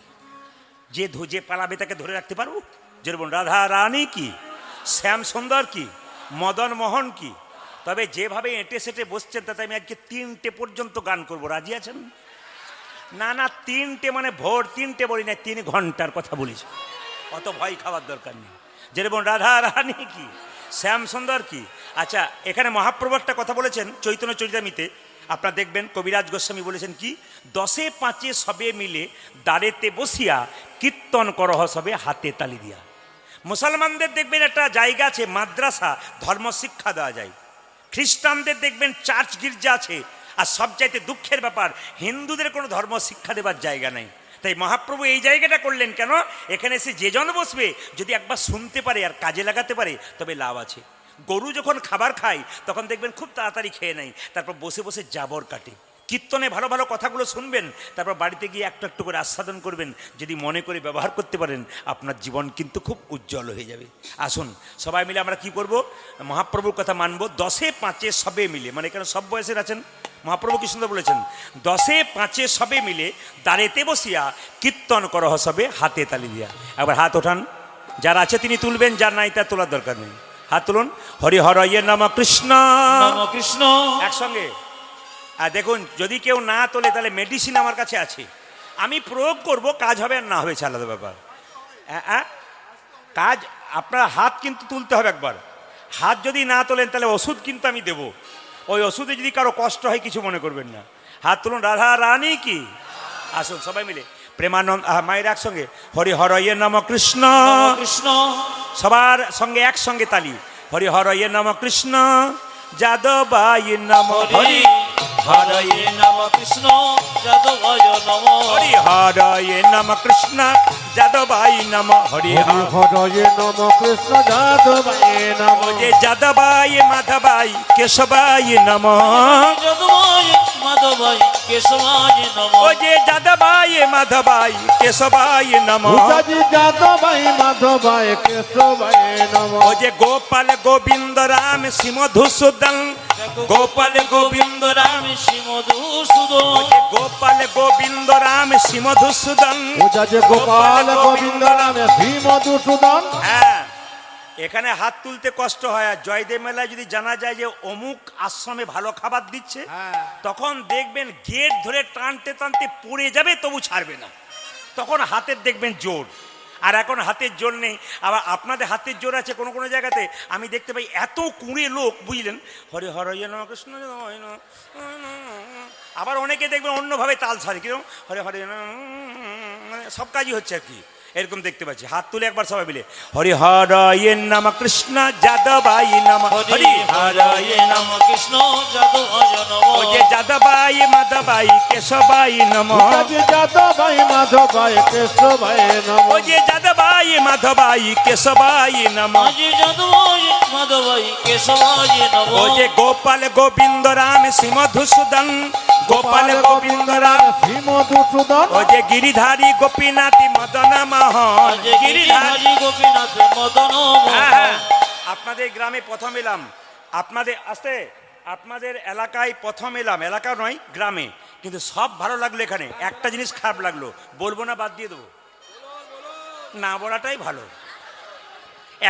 যে পালাবে তাকে ধরে রাখতে পারবো? যেরকম রাধা রানী কি, শ্যাম সুন্দর কি, মদন মোহন কি। তবে যেভাবে এঁটে সেটে বসছেন তাতে আমি আজকে 3টে পর্যন্ত গান করব, রাজি আছেন? না না, 3টে মানে ভোর 3টে বলি না, 3 ঘন্টার কথা বলিস। অত ভয় খাওয়ার দরকার নেই। যেরকম রাধা রানী কি, শ্যাম সুন্দর কি। আচ্ছা, এখানে মহাপ্রভু একটা কথা বলেছেন চৈতন্য চরিতামিতে, আপনারা দেখবেন কবিরাজ গোস্বামী বলেছেন কি, 10এ 5এ সবে মিলে দাঁড়েতে বসিয়া কীর্তন করহ সবে হাতে তালি দিয়া। মুসলমানদের দেখবেন একটা জায়গা আছে মাদ্রাসা, ধর্ম শিক্ষা দেওয়া যায়। খ্রিস্টানদের দেখবেন চার্চ গির্জা আছে। আর সবচাইতে দুঃখের ব্যাপার, হিন্দুদের কোনো ধর্ম শিক্ষা দেবার জায়গা নেই। তাই মহাপ্রভু এই জায়গাটা করলেন কেন? এখানে এসে যে জন বসবে যদি একবার শুনতে পারে আর কাজে লাগাতে পারে তবে লাভ আছে। গরু যখন খাবার খায় তখন দেখবেন খুব তাড়াতাড়ি খেয়ে নেয়, তারপর বসে বসে জাবর কাটে। কীর্তনে ভালো ভালো কথাগুলো শুনবেন, তারপর বাড়িতে গিয়ে একটু একটু করে আস্বাদন করবেন। যদি মনে করে ব্যবহার করতে পারেন আপনার জীবন কিন্তু খুব উজ্জ্বল হয়ে যাবে। আসুন সবাই মিলে আমরা কি করব, মহাপ্রভুর কথা মানব। 10এ 5এ সবে মিলে, মানে এখানে সব বয়সের আছেন। মহাপ্রভু কি সুন্দর বলেছেন, 10এ 5এ সবে মিলে দাঁড়েতে বসিয়া কীর্তন করহ সবে হাতে তালি দিয়া। একবার হাত ওঠান, যার আছে তিনি তুলবেন, যার নাই তার তোলার দরকার নেই। হাত তুলুন। হরি হর ইয়ে নম কৃষ্ণ, নম কৃষ্ণ। একসঙ্গে। আর দেখুন, যদি কেউ না তোলে তাহলে মেডিসিন আমার কাছে আছে, আমি প্রয়োগ করব, কাজ হবে আর না হবে সে আলাদা ব্যাপার। কাজ আপনার হাত কিন্তু তুলতে হবে একবার। হাত যদি না তোলেন তাহলে ওষুধ কিন্তু আমি দেবো। ওই ওষুধে যদি কারো কষ্ট হয় কিছু মনে করবেন না। হাত তুলুন। রাধা রানী কি। আসুন সবাই মিলে প্রেমানন্দ মায়ের একসঙ্গে হরি হর ইয়ে নম কৃষ্ণ, নম কৃষ্ণ। সবার সঙ্গে একসঙ্গে তালি। হরি হর ইয়ে নম কৃষ্ণ, যাদবায় নম হরি হরয়ে নম কৃষ্ণ, যাদবায় নম। হরি হর ইয়ে নম কৃষ্ণ, যাদবায় নম হরি হর। হরে নম কৃষ্ণ যাদবায় নম। যে যাদবায় মাধবায় কেশবায় নম। যাদবায় মাধবায় কেশবায় নম। ও যে যাদবায় মাধবায় কেশবায় নম। ভূতাজি যাদবায় মাধবায় কেশবায় নম। ও যে গোপাল গোবিন্দ রাম শ্রী মধুসূদন, গোপাল গোবিন্দ রাম। শ্রী মধুসূদন। ও যে গোপাল গোবিন্দ রাম শ্রী মধুসূদন। ভূতাজি গোপাল গোবিন্দ রাম শ্রী মধুসূদন। হ্যাঁ, এখানে হাত তুলতে কষ্ট হয়। আর জয়দেব মেলায় যদি জানা যায় যে অমুক আশ্রমে ভালো খাবার দিচ্ছে, তখন দেখবেন গেট ধরে টানতে টানতে পড়ে যাবে, তবু ছাড়বে না। তখন হাতের দেখবেন জোর। আর এখন হাতের জোর নেই। আবার আপনাদের হাতের জোর আছে কোনো কোনো জায়গাতে। আমি দেখতে পাই এত কুঁড়ে লোক, বুঝলেন, হরে হর ইয়ে নম কৃষ্ণ, আবার অনেকে দেখবেন অন্যভাবে তাল ছাড়ে, কিরকম হরে হরে সব কাজই হচ্ছে আর কি, এরকম দেখতে পাচ্ছি। হাত তুলে একবার সবাই মিলে হরি হর ইয়ে নম কৃষ্ণ, যাদবায় নম হরি হরয়ে নম কৃষ্ণ, যাদবায় নম। ও যে যাদবায় মাধবায় কেশবায় নম। ভূতাজি যাদবায় মাধবায় কেশবায় নম। ও যে যাদবায় মাধবায় কেশবায় নম। আজি যাদবায় মাধবায় কেশবায় নম। ও যে গোপাল গোবিন্দ রাম শ্রী মধুসূদন, গোপাল গোবিন্দ রাম। শ্রী মধুসূদন। ও যে গিরিধারী গোপীনাথী মদন মোহন, আজি গিরিধারী গোপীনাথ মদন হ্যাঁ, মোহন। হ্যাঁ। আপনাদের গ্রামে প্রথম এলাম, আপনাদের আসতে, আপনাদের এলাকায় প্রথম এলাম, এলাকা নয় গ্রামে, কিন্তু সব ভালো লাগলো। এখানে একটা জিনিস খারাপ লাগলো, বলবো না, বাদ দিয়ে দেবো, না বলাটাই ভালো।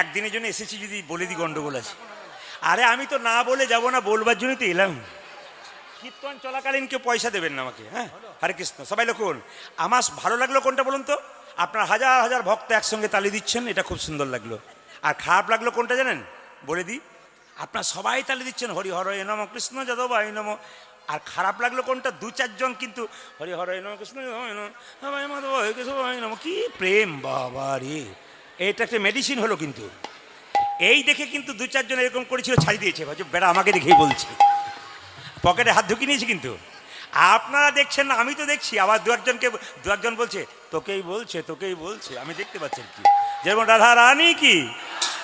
একদিনের জন্য এসেছি, যদি বলে দিই গন্ডগোল আছে। আরে আমি তো না বলে যাব না, বলবার জন্যই তো এলাম। কীর্তন চলাকালীন কেউ পয়সা দেবেন না আমাকে। হ্যাঁ, হরে কৃষ্ণ। সবাই লক্ষণ। আমার ভালো লাগলো কোনটা বলুন তো? আপনার হাজার হাজার ভক্ত একসঙ্গে তালি দিচ্ছেন, এটা খুব সুন্দর লাগলো। আর খারাপ লাগলো কোনটা জানেন? বলে দিই, আপনার সবাই তালি দিচ্ছেন হরি হর নম কৃষ্ণ যাদবায় নম। আর খারাপ লাগলো কোনটা? দু চারজন কিন্তু হরি হর নম কৃষ্ণ যাদবায় নম, মাধবায় কেশবায় নম। কি প্রেম বাবা রে! এটা একটা মেডিসিন হলো। কিন্তু এই দেখে কিন্তু দু চারজন এরকম করেছিল, ছাড়ি দিয়েছে, ভাবছো বেড়া আমাকে দেখেই বলছে, পকেটে হাত ঢুকিয়ে নিয়েছি। কিন্তু আপনারা দেখছেন না, আমি তো দেখছি। আবার দু একজন বলছে তোকেই বলছে, তোকেই বলছে, আমি দেখতে পাচ্ছি কি। যেমন রাধা রানী কি,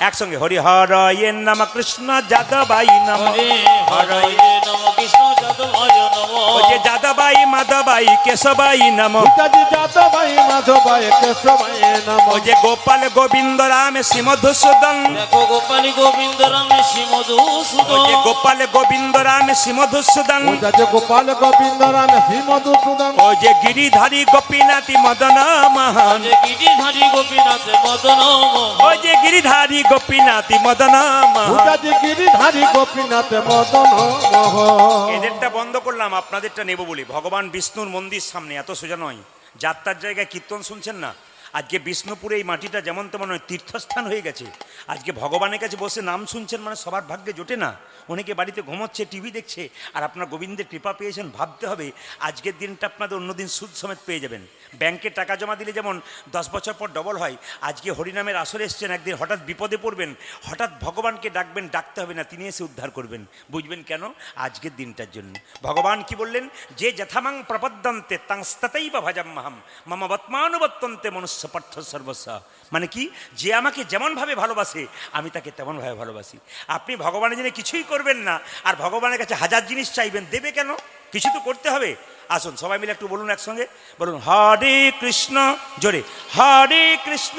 একসঙ্গে হরি হর ইয়ে নম কৃষ্ণ যাদবায় নম। হরে হরয়ে নম কৃষ্ণ, যাদবায় নম। ও যে যাদবায় মাধবায় কেশবায় নম। ভূতাজি যাদবায় মাধবায় কেশবায় নম। ও যে গোপাল গোবিন্দ রাম শ্রী মধুসূদন। দেখো গোপালী গোবিন্দ রাম শ্রী ও মধুসূদন। যে গোপাল গোবিন্দ রাম শ্রী মধুসূদন। ভূতাজি গোপাল গোবিন্দ রাম শ্রী মধুসূদন। ও যে গিরিধারী গোপীনাথী মদন মোহন। যে গিরিধারী গোপীনাথ মদন মোহন। ও যে গিরিধারী গোপীনাথী মদন মোহন। ভূতাজি গিরিধারী গোপীনাথ মদন মোহন। এদেরটা বন্ধ করলাম, আপনাদেরটা নেব বলি। ভগবান বিষ্ণুর মন্দির সামনে, এত সোজা নয়। যাত্রার জায়গায় কীর্তন শুনছেন না? আজকে বিষ্ণুপুরে এই মাটিটা যেমন তেমন তীর্থস্থান হয়ে গেছে। আজকে ভগবানের কাছে বসে নাম শুনছেন, মানে সবার ভাগ্যে জোটে না। অনেকে বাড়িতে ঘুমোচ্ছে, টিভি দেখছে, আর আপনার গোবিন্দের কৃপা পেয়েছেন। ভাবতে হবে আজকের দিনটা আপনাদের অন্যদিন সুদ সমেত পেয়ে যাবেন। ব্যাংকে টাকা জমা দিলে যেমন 10 বছর পর ডবল হয়, আজকে হরিনামের আসরে এসছেন, একদিন হঠাৎ বিপদে পড়বেন, হঠাৎ ভগবানকে ডাকবেন, ডাকতে হবে না, তিনি এসে উদ্ধার করবেন। বুঝবেন কেন? আজকের দিনটার জন্য। ভগবান কি বললেন? যে যথামাং প্রপদ্যন্তে তাংস্ততৈব ভজাম্যহম মম বত্মানুবর্তন্তে মনুষ্য পার্থ সর্বস্বা। মানে কি? যে আমাকে যেমনভাবে ভালোবাসে, আমি তাকে তেমনভাবে ভালোবাসি। আপনি ভগবানের জন্য কিছুই করবেন না, আর ভগবানের কাছে হাজার জিনিস চাইবেন, দেবে কেন? কিছু তো করতে হবে। আসুন সবাই মিলে একটু বলুন, একসঙ্গে বলুন হরে কৃষ্ণ, জোরে হরে কৃষ্ণ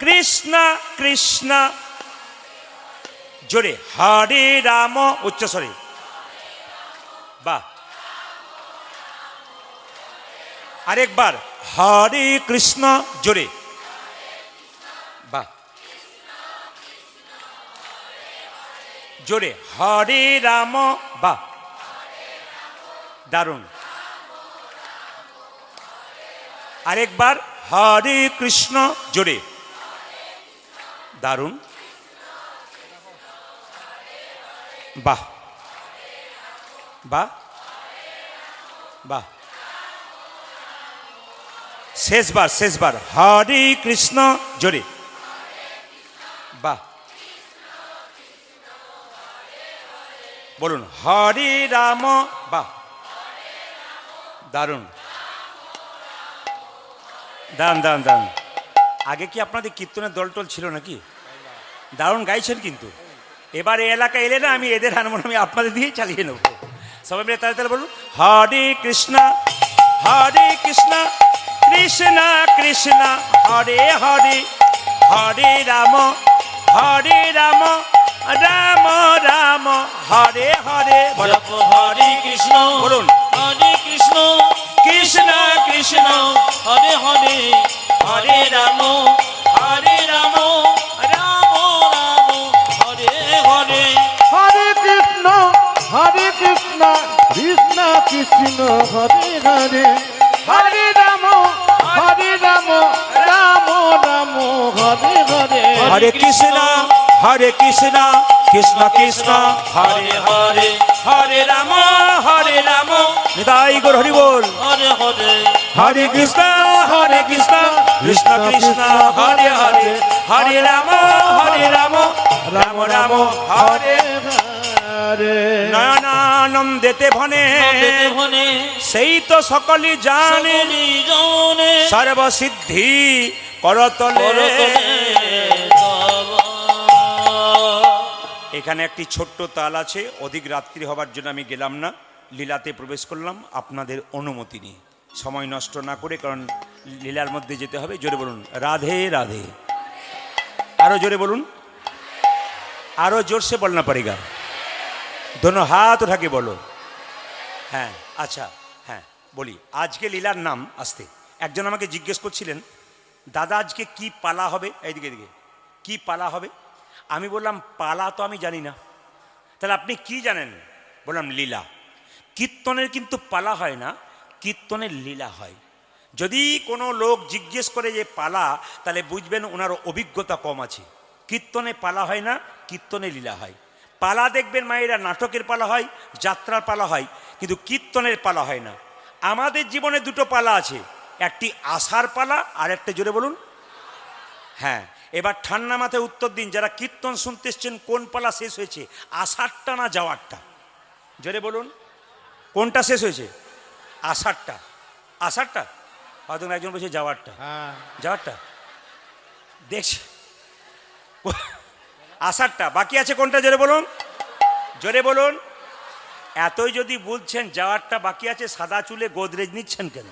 কৃষ্ণ কৃষ্ণ, জোরে হরে রাম, উচ্চস্বরে, বাহ। আরেকবার হরে কৃষ্ণ, জোরে, বাহ। জোরে হরে রাম, বাহ দারুণ। আরেকবার হরে কৃষ্ণ, জোরে, দারুণ, বাহ বাহ বাহ। শেষবার হরে কৃষ্ণ, জোরে, বাহ। বলুন হরে রাম, বাহ দারুণ, দান। আগে কি আপনাদের কীর্তনের দলটল ছিল নাকি? দারুণ গাইছেন কিন্তু। এবার এই এলাকায় এলে না, আমি এদের হারমোনিয়াম আপনাদের দিয়েই চালিয়ে নেব। সবাই মিলে তাড়াতাড়ি বলুন হরে কৃষ্ণ কৃষ্ণ কৃষ্ণ হরে হরে, হরে রাম রাম রাম হরে হরে। জপ হরে কৃষ্ণ, বলুন হরে কৃষ্ণ, কৃষ্ণ কৃষ্ণ হরে হরে, হরে রাম রাম রাম হরে হরে। হরে কৃষ্ণ কৃষ্ণ কৃষ্ণ হরে হরে, হরে রাম রাম রাম হরে হরে। হরে কৃষ্ণ কৃষ্ণ কৃষ্ণ হরে হরে হরে রাম নিতাই গৌর হরি বল। হরে হরে, হরে কৃষ্ণ কৃষ্ণ কৃষ্ণ হরে হরে, হরে রাম রাম রাম হরে। হরে নয়নানন্দেতে ভনে, ভনে সেই তো সকলই জানে, সকলি জানে, সর্বসিদ্ধি করতলে। এখানে একটি ছোট্ট তাল আছে, অধিক রাত্রি হবার জন্য আমি গেলাম না, লীলাতে প্রবেশ করলাম আপনাদের অনুমতি নিয়ে, সময় নষ্ট না করে, কারণ লীলার মধ্যে যেতে হবে। জোরে বলুন রাধে রাধে। আরো জোরে বলুন, আরো জোরসে বলনা পড়েগা, দোনো হাত উঠাকে বলো। হ্যাঁ আচ্ছা, হ্যাঁ বলি, আজকে লীলার নাম আসতে একজন আমাকে জিজ্ঞেস করছিলেন, দাদা আজকে কি পালা হবে, এইদিকে এদিকে কি পালা হবে? আমি বললাম পালা তো আমি জানি না। তাহলে আপনি কি জানেন? বললাম লীলা। কীর্তনের কিন্তু পালা হয় না, কীর্তনের লীলা হয়। যদি কোনো লোক জিজ্ঞেস করে যে পালা, তাহলে বুঝবেন ওনার অভিজ্ঞতা কম আছে। কীর্তনে পালা হয় না, কীর্তনে লীলা হয়। পালা দেখবেন মায়েরা, নাটকের পালা হয়, যাত্রার পালা হয়, কিন্তু কীর্তনের পালা হয় না। আমাদের জীবনে দুটো পালা আছে, একটি আসার পালা আর একটা, জোরে বলুন। হ্যাঁ, এবার ঠান্ডা মাথায় উত্তর দিন, যারা কীর্তন শুনতে এসছেন কোন পালা শেষ হয়েছে, আষাঢ়টা না যাওয়ারটা? জোরে বলুন, কোনটা শেষ হয়েছে? আষাঢ়টা। আষাঢ়টা? হয়তো একজন বলছে যাওয়ারটা। যাওয়ারটা দেখছি, আষাঢ়টা। বাকি আছে কোনটা? জোরে বলুন, জোরে বলুন। এতই যদি বুঝছেন যাওয়ারটা বাকি আছে, সাদা চুলে গোদরেজ নিচ্ছেন কেন?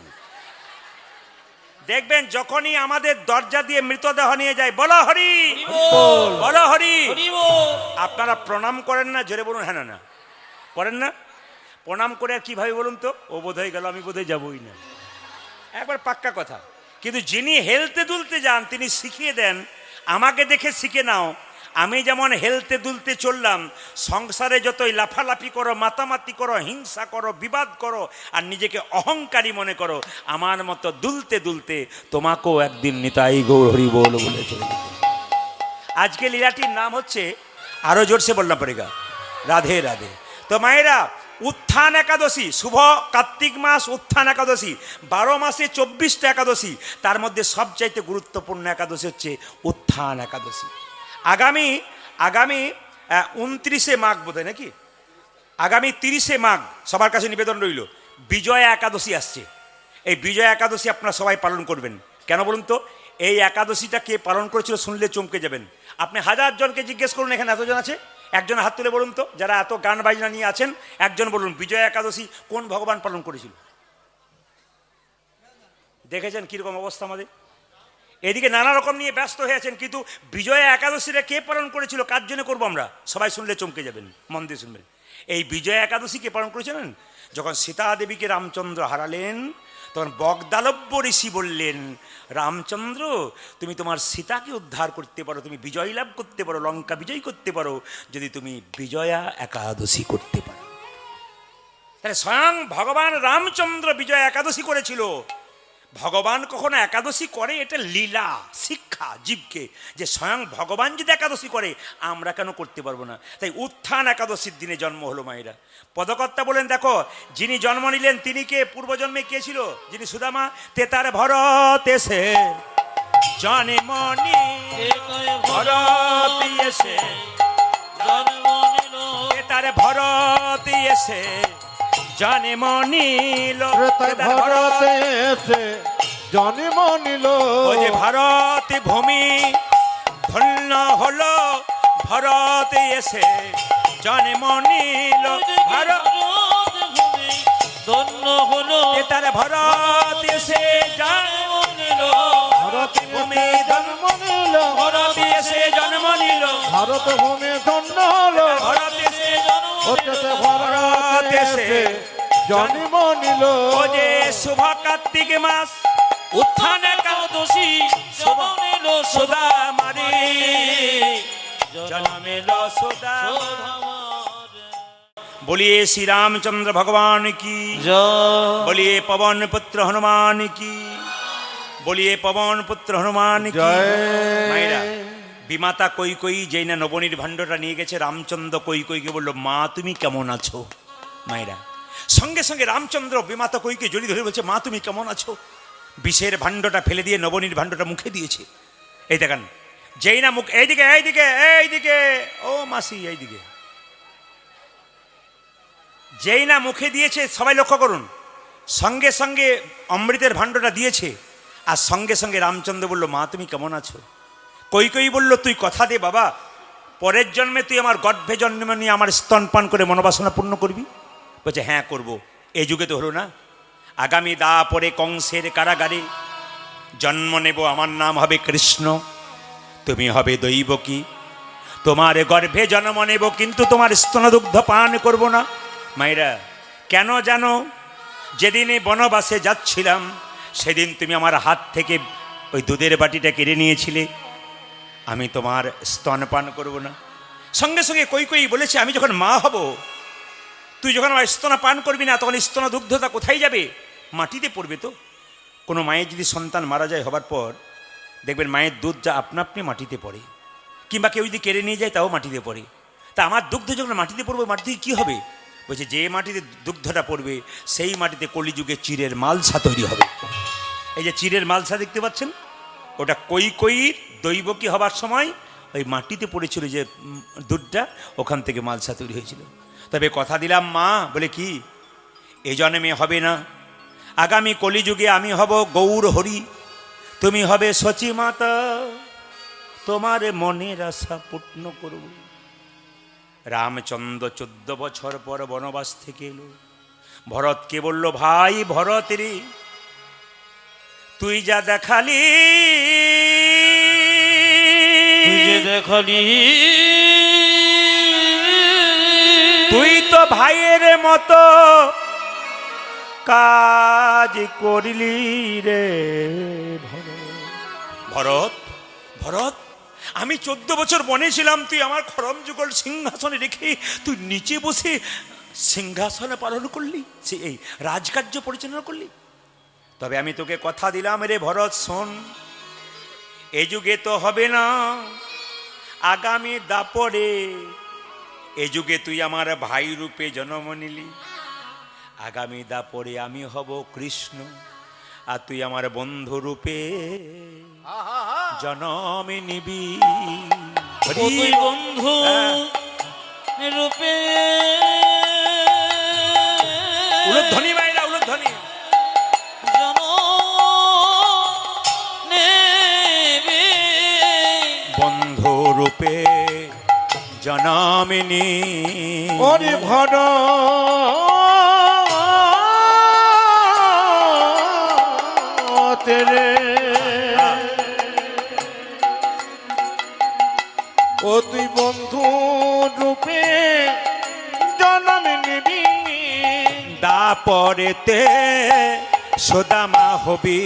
দেখবেন যখনই আমাদের দরজা দিয়ে মৃতদেহ নিয়ে যায়, বলো হরি বলো হরি, আপনারা প্রণাম করেন না? জোরে বলুন হ্যাঁ না করেন না? প্রণাম করে আর কিভাবে বলুন তো? ও বোধ হয়ে গেল, আমি বোধহয় যাবই না, একবার পাক্কা কথা। কিন্তু যিনি হেলতে দুলতে যান তিনি শিখিয়ে দেন, আমাকে দেখে শিখে নাও। আমি যেমন হেলতে দুলতে চললাম, সংসারে যতই লাফালাফি করো, মাতামাতি করো, হিংসা করো, বিবাদ করো, আর নিজেকে অহংকারী মনে করো, আমার মতো দুলতে দুলতে তোমাকেও একদিন নিতাই গৌর হরি বল বলে চলে যেতে। আজকে লীলাটির নাম হচ্ছে, আরো জোরসে বলনা পড়েগা, রাধে রাধে। তো মায়েরা, উত্থান একাদশী, শুভ কার্তিক মাস উত্থান একাদশী, 12 মাসে 24টা একাদশী, তার মধ্যে সবচাইতে গুরুত্বপূর্ণ একাদশী হচ্ছে উত্থান একাদশী। আগামী 29শে মাঘ বোধহয় নাকি, আগামী 30শে মাঘ সবার কাছে নিবেদন রইল, বিজয়া একাদশী আসছে। এই বিজয়া একাদশী আপনারা সবাই পালন করবেন। কেন বলুন তো? এই একাদশীটা কে পালন করেছিল শুনলে চমকে যাবেন। আপনি 1000 জনকে জিজ্ঞেস করুন, এখানে এতজন আছে, একজন হাত তুলে বলুন তো, যারা এত গান বাজনা নিয়ে আছেন, একজন বলুন বিজয়া একাদশী কোন ভগবান পালন করেছিল? দেখেছেন কিরকম অবস্থা আমাদের? এদিকে নানা রকম নিয়ে ব্যস্ত হয়ে আছেন, কিন্তু বিজয়া একাদশীরা কে পালন করেছিল, কার জন্য করবো আমরা? সবাই শুনলে চমকে যাবেন, মন দিয়ে শুনবেন। এই বিজয়া একাদশী কে পালন করেছিলেন? যখন সীতা দেবীকে রামচন্দ্র হারালেন, তখন বগদালব্য ঋষি বললেন, রামচন্দ্র, তুমি তোমার সীতাকে উদ্ধার করতে পারো, তুমি বিজয় লাভ করতে পারো, লঙ্কা বিজয় করতে পারো, যদি তুমি বিজয়া একাদশী করতে পারো। তাহলে স্বয়ং ভগবান রামচন্দ্র বিজয় একাদশী করেছিল। ভগবান কখনো একাদশী করে, এটা লীলা শিক্ষা জীবকে, যে স্বয়ং ভগবান যদি একাদশী করে আমরা কেন করতে পারবো না। তাই উত্থান একাদশীর দিনে জন্ম হলো মায়েরা। পদকর্তা বলেন, দেখো যিনি জন্ম নিলেন তিনি কে, পূর্বজন্মে কে ছিল, যিনি সুদামা, তেতার ভরত এসে জন্মনি, ভরত এসে জন্ম নিল, তেতার ভরত এসে জন্ম নিল, তাই ভারতে এসে জন্ম নিল। ও যে ভারত ভূমি ধন্য হলো, ভারত এসে জন্ম নিল, ভারত ভূমি ধন্য হলো, তার ভারত এসে জন্ম নিল, ভারত ভূমি জন্ম নিল, ভারত এসে জন্ম নিল, ভারত ভূমি ধন্য হলো, ভারত এসে ওতেতে ভারত এসে জন্ম নিল। ও যে শুভ কার্তিক মাস উত্থান একাদশী জন্ম নিল সুদা মারি জন্মেল সুদা। बोलिए श्री रामचंद्र भगवान की, জয়। बोलिए पवन पुत्र हनुमान की, बोलिए पवन पुत्र हनुमान की। মায়েরা, বিমাতা কই কই যেই না নবনীর ভাণ্ডটা নিয়ে গেছে, রামচন্দ্র কই কইকে বললো, মা তুমি কেমন আছো। মায়েরা, সঙ্গে সঙ্গে রামচন্দ্র বিমাতা কইকে জড়িয়ে ধরে বলছে, মা তুমি কেমন আছো। বিষের ভাণ্ডটা ফেলে দিয়ে নবনীর ভাণ্ডটা মুখে দিয়েছে। এই দেখেন, যেই না মুখ, এইদিকে এইদিকে এইদিকে, ও মাসি এইদিকে, যেই না মুখে দিয়েছে, সবাই লক্ষ্য করুন, সঙ্গে সঙ্গে অমৃতের ভাণ্ডটা দিয়েছে। আর সঙ্গে সঙ্গে রামচন্দ্র বলল, মা তুমি কেমন আছো। কই কই বলল, তুই কথা দে বাবা, পরের জন্মে তুই আমার গর্ভে জন্ম নিয়ে আমার স্তনপান করে মনোবাসনা পূর্ণ করবি। বলছে, হ্যাঁ করব। এই যুগে তো হলো না, আগামী দা পরে কংসের কারাগারে জন্ম নেব, আমার নাম হবে কৃষ্ণ, তুমি হবে দৈবকী, তোমার গর্ভে জন্ম নেব, কিন্তু তোমার স্তনদুগ্ধ পান করব না। মায়েরা, কেন জানো, যেদিনে বনবাসে যাচ্ছিলাম সেদিন তুমি আমার হাত থেকে ওই দুধের বাটিটা কেড়ে নিয়েছিলে, আমি তোমার স্তনপান করব না। সঙ্গে সঙ্গে কই কই বলেছে, আমি যখন মা হব, তুই যখন আমার স্তন পান করবি না, তখন স্তন দুগ্ধতা কোথায় যাবে, মাটিতে পড়বে। তো কোনো মায়ের যদি সন্তান মারা যায় হবার পর দেখবেন মায়ের দুধ যা আপনা আপনি মাটিতে পড়ে, কিংবা কেউ যদি কেড়ে নিয়ে যায় তাও মাটিতে পড়ে। তা আমার দুগ্ধ যখন মাটিতে পড়বে, মাটিতে কী হবে, বলছে যে মাটিতে দুগ্ধটা পড়বে সেই মাটিতে কলিযুগে চিরের মালসা তৈরি হবে। এই যে চিরের মালসা দেখতে পাচ্ছেন, ওটা কই কইর দৈবকী হবার সময় ওই মাটিতে পড়েছিল যে দুধটা, ওখান থেকে মালসা তৈরি হয়েছিল। তবে কথা দিলাম মা, বলে কি, এ জন্মে হবে না, আগামী কলিযুগে আমি হব গৌর হরি, তুমি হবে সচী মাতা, তোমার মনের আশা পূর্ণ করব। রামচন্দ্র 14 বছর পর বনবাস থেকে এলো। ভরতকে বলল, ভাই ভরত রে, তুই যা দেখালি, তুই যে দেখালি, তুই তো ভাইয়ের মতো কাজ করিলি রে ভরত। ভরত, আমি 14 বছর বনে ছিলাম, তুই আমার খরম যুগল সিংহাসনে রেখে তুই নিচে বসে সিংহাসনে পালন করলি, সে এই রাজকার্য পরিচালনা করলি। তবে আমি তোকে কথা দিলাম রে ভরত, শোন, এ যুগে তো হবে না, আগামী দাপরে এ যুগে তুই আমার ভাই রূপে জন্ম নিলি, আগামী দাপরে আমি হব কৃষ্ণ, আর তুই আমার বন্ধু রূপে জন্ম নিবি। ও তুই বন্ধু রূপে, উলুধ্বনি মাইরা, উলুধ্বনি। জন্ম নেবে, বন্ধু রূপে জনমিনী। ওরে ভর তেরে, ও তুই বন্ধু রূপে জন্ম নিবি, দাপরেতে সুদামা হবি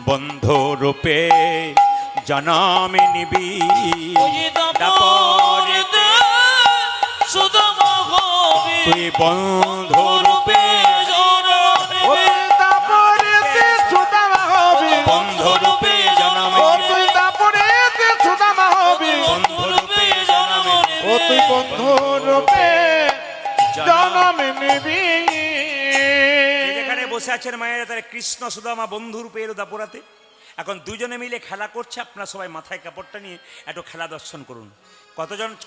বন্ধু রূপে জনমে নিবি ওই দাপরেতে সুদামা হবি তুই বন্ধু রূপে ও তুই দাপরেতে সুদামা হবি বন্ধু রূপে জনমে ও তুই দাপরেতে সুদামা হবি বন্ধু রূপে জনমে ও তুই বন্ধু রূপে জনম নিবি যেখানে বসে আছেন মায়েরা তারা কৃষ্ণ সুদামা বন্ধু রূপে এলো দাপরাতে। এখন দুজনে মিলে খেলা করছে, আপনারা সবাই মাথায় কাপড়টা নিয়ে একটু খেলা দর্শন করুন।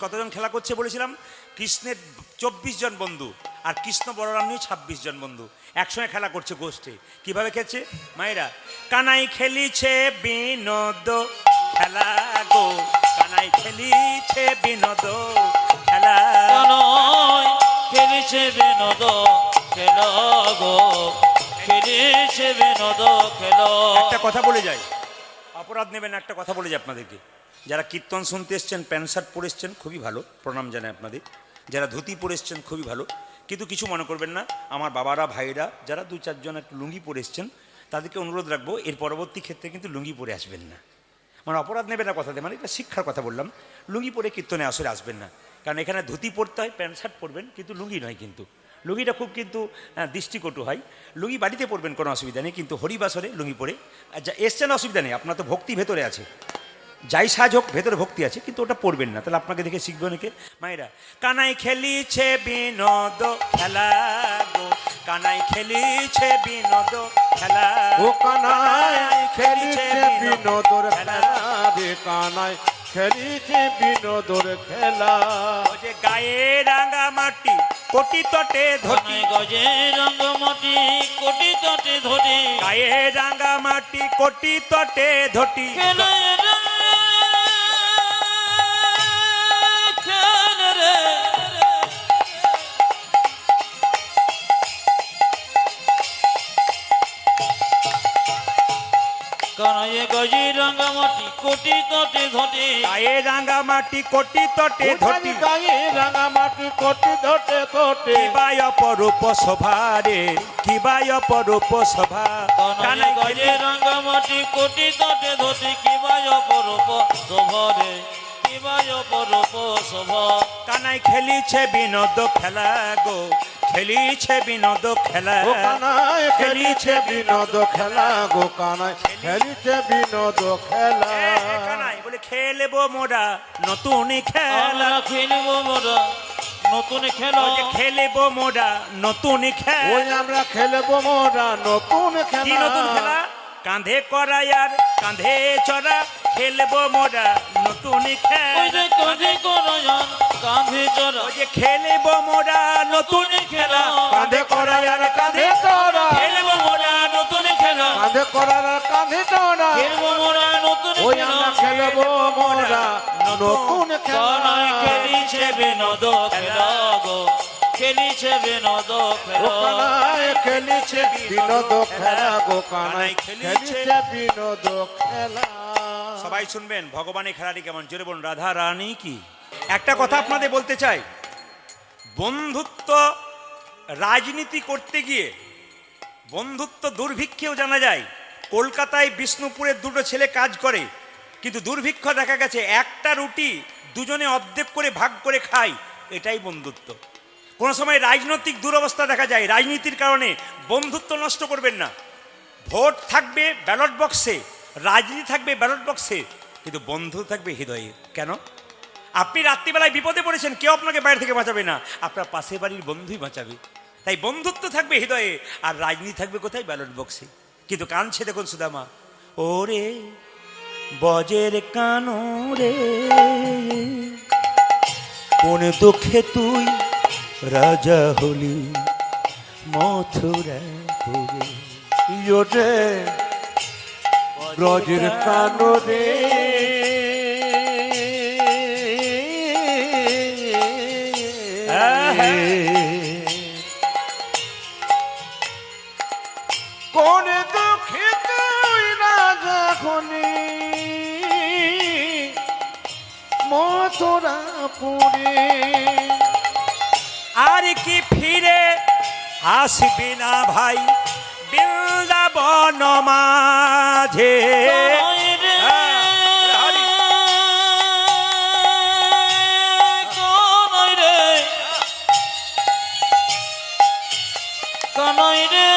কতজন খেলা করছে বলেছিলাম? কৃষ্ণের 24 জন বন্ধু আর কৃষ্ণ বলরাম নিয়ে 26 জন বন্ধু একসঙ্গে খেলা করছে গোষ্ঠে। কিভাবে খেলছে মায়েরা? কানাই খেলিছে বিনোদ খেলা গো, কানাই খেলিছে বিনোদ খেলা। কানাই খেলিছে বিনোদ খেলা গো, খেলিছে বিনোদ খেলা। একটা কথা বলে যাই, অপরাধ নেবেন, একটা কথা বলে যাই আপনাদেরকে। যারা কীর্তন শুনতে এসছেন প্যান্ট শার্ট পরে এসছেন খুবই ভালো, প্রণাম জানাই আপনাদের। যারা ধুতি পরে এসছেন খুবই ভালো, কিন্তু কিছু মনে করবেন না। আমার বাবারা ভাইরা যারা 2-4 জন একটু লুঙ্গি পরে এসছেন তাদেরকে অনুরোধ রাখবো এর পরবর্তী ক্ষেত্রে কিন্তু লুঙ্গি পরে আসবেন না। মানে অপরাধ নেবেন না কথাতে, মানে এটা শিক্ষার কথা বললাম। লুঙ্গি পরে কীর্তনে আসলে আসবেন না, কারণ এখানে ধুতি পরতে হয়, প্যান্ট শার্ট পরবেন, কিন্তু লুঙ্গি নয়। কিন্তু লুঙ্গিটা খুব কিন্তু দৃষ্টিকটু হয়। লুঙ্গি বাড়িতে পরবেন, কোনো অসুবিধা নেই, কিন্তু হরিবাসরে লুঙ্গি পরে যা এসছেন অসুবিধা নেই। আপনার তো ভক্তি ভেতরে আছে, যাই সাজ হোক ভেতরে ভক্তি আছে, কিন্তু ওটা পড়বেন না, তাহলে আপনাকে দেখে শিখবে অনেকে। মায়েরা কানাই খেলিছে বিনোদ খেলা গো, কানাই খেলিছে বিনোদ খেলা। ও কানাই খেলিছে বিনোদর খেলা রে, কানাই খেলিছে বিনোদর খেলা। ও যে গায়ে রাঙা মাটি কোটি তটে ধটি, কানাই গজে রঙ্গমতি কোটি তটে ধরি, গায়ে রাঙা মাটি কোটি তটে ধটি। খেলে রে খেলে রে। কানাই গজে রঙ্গমতি কোটি তটে ধরি, গায়ে রাঙা মাটি কোটি তটে ধটি। গায়ে রাঙা মাটি কোটি ধটে ধটে, কিবায় অপরূপ শোভারে, কিবায় অপরূপ শোভা। কানাই গজে রঙ্গমতি কোটি তটে ধরি, কিবায় অপরূপ শোভরে, কিবায় অপরূপ শোভা। কানাই খেলিছে বিনোদ খেলা গো, খেলিছে বিনোদ খেলা। ও কানাই খেলিছে বিনোদ খেলা গো, কানাই খেলিছে বিনোদ খেলা। কানাই বলে খেলবো মোরা নতুন খেলা, আমরা খেলবো মোরা নতুন খেলা। ও যে খেলবো মোরা নতুন খেলা। ওই আমরা খেলবো মোরা নতুন কি খেলা। নতুন খেলা? কাঁধে করাই আর কাঁধে চড়া, খেলবো মোরা নতুন ওই খেলা। যে কাঁধে করায়ান কাঁধে চড়া, ও যে খেলবো মোরা নতুন খেলা, কাঁধে করাই আর কাঁধে চড়া, খেলবো মোরা নতুন খেলা। কাঁধে করার আর কাঁধে চড়া। খেলবো মোরা নতুন ওই খেলা। আমরা খেলবো মোরা নতুন কানাই খেলা। খেলিছে বিনোদ খেলা গো, খেলিছে বিনোদ ও খেলা। কানাই খেলিছে বিনোদ খেলা গো, কানাই খেলিছে বিনোদ খেলা। সবাই শুনবেন ভগবানের খেলাটি কেমন, জোরে বলুন রাধা রানী কি। একটা কথা আপনাদের বলতে চাই, বন্ধুত্ব রাজনীতি করতে গিয়ে বন্ধুত্ব দুর্ভিক্ষেও জানা যায়। কলকাতায় বিষ্ণুপুরের 2টো ছেলে কাজ করে, কিন্তু দুর্ভিক্ষ দেখা গেছে একটা রুটি দুজনে অর্ধেক করে ভাগ করে খায়, এটাই বন্ধুত্ব। কোনো সময় রাজনৈতিক দুরবস্থা দেখা যায়, রাজনীতির কারণে বন্ধুত্ব নষ্ট করবেন না। ভোট থাকবে ব্যালট বক্সে, রাজনীতি থাকবে ব্যালট বক্সে, কিন্তু বন্ধু থাকবে হৃদয়ে। কেন? আপনি রাত্রিবেলায় বিপদে পড়েছেন, কেউ আপনাকে বাইরে থেকে বাঁচাবে না, আপনার পাশের বাড়ির বন্ধুই বাঁচাবে। তাই বন্ধুত্ব থাকবে হৃদয়ে, আর রাজনীতি থাকবে কোথায়? ব্যালট বক্সে। কিন্তু কানছে দেখুন সুদামা, ওরে বজের কানো রে, কোন দুঃখে তুই রাজা হলি মথুরাপুরে। ইয়োরে ব্রজের কানো রে, কোন দুঃখে তুই রাজা হলি মথুরাপুরে। আর কি ফিরে আসবি না ভাই বৃন্দাবন মাঝে কানাই রে হরি। কানাই রে কানাই রে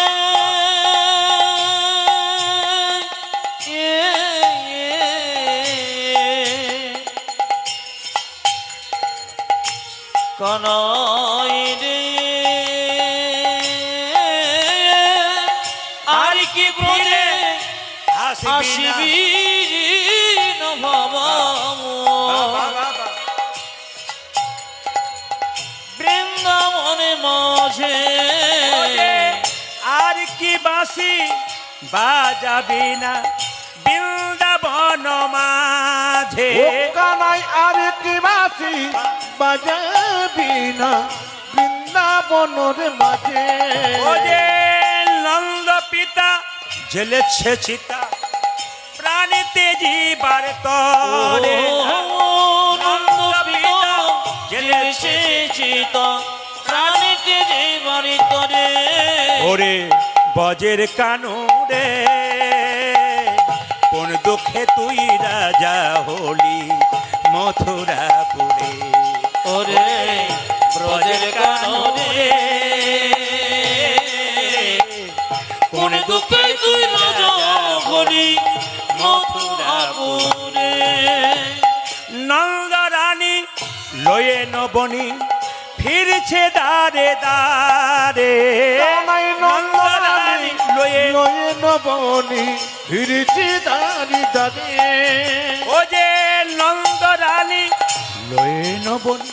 কানাই রে আর কি ব্রজে আসিবি নভাবামো বৃন্দাবনে মাঝে আর কি বাঁশি বাজাবি না বৃন্দাবন মাঝে ও কানাই আর কি বাঁশি বাজাবি না বৃন্দাবনের মাঝে ও যে নন্দ পিতা জ্বলেছে চিতা প্রাণীতে জীবার তরে নন্দ পিতা জেলেছে চিতা প্রাণীতে যে বাড়ি তরে ওরে বজের কানুরে কোন দুঃখে তুই রাজা হলি মথুরাপুরে ওরে ব্রজের কাননে কোন দুঃখে তুই রাজা হলি মথুরাপুরে নন্দ রানী লয়ে নবনী ফিরছে দারে দারে কানাই নন্দ রানী লয়ে নয়নবনি ফিরেছি দাঁড়ি দাঁড়িয়ে ও যে নন্দ রানী লয়ে নবনী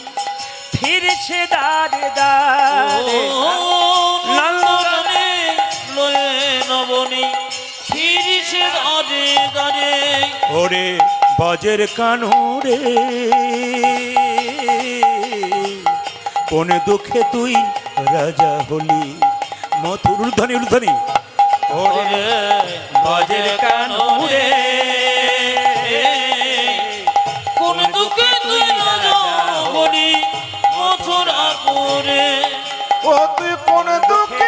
ফিরছে দারে দারে নন্দনে লয়ে নবনী ফিরিছে দাঁড়ে দাঁড়ে ওরে বজের কানুরে কোন দুঃখে তুই রাজা হলি মথুর ধ্বনি ধ্বনি ওরে ওরে বজের কানুরে কোন দুঃখে তুই রাজা হলি মথুরাপুরে ও তুই কোন দুঃখে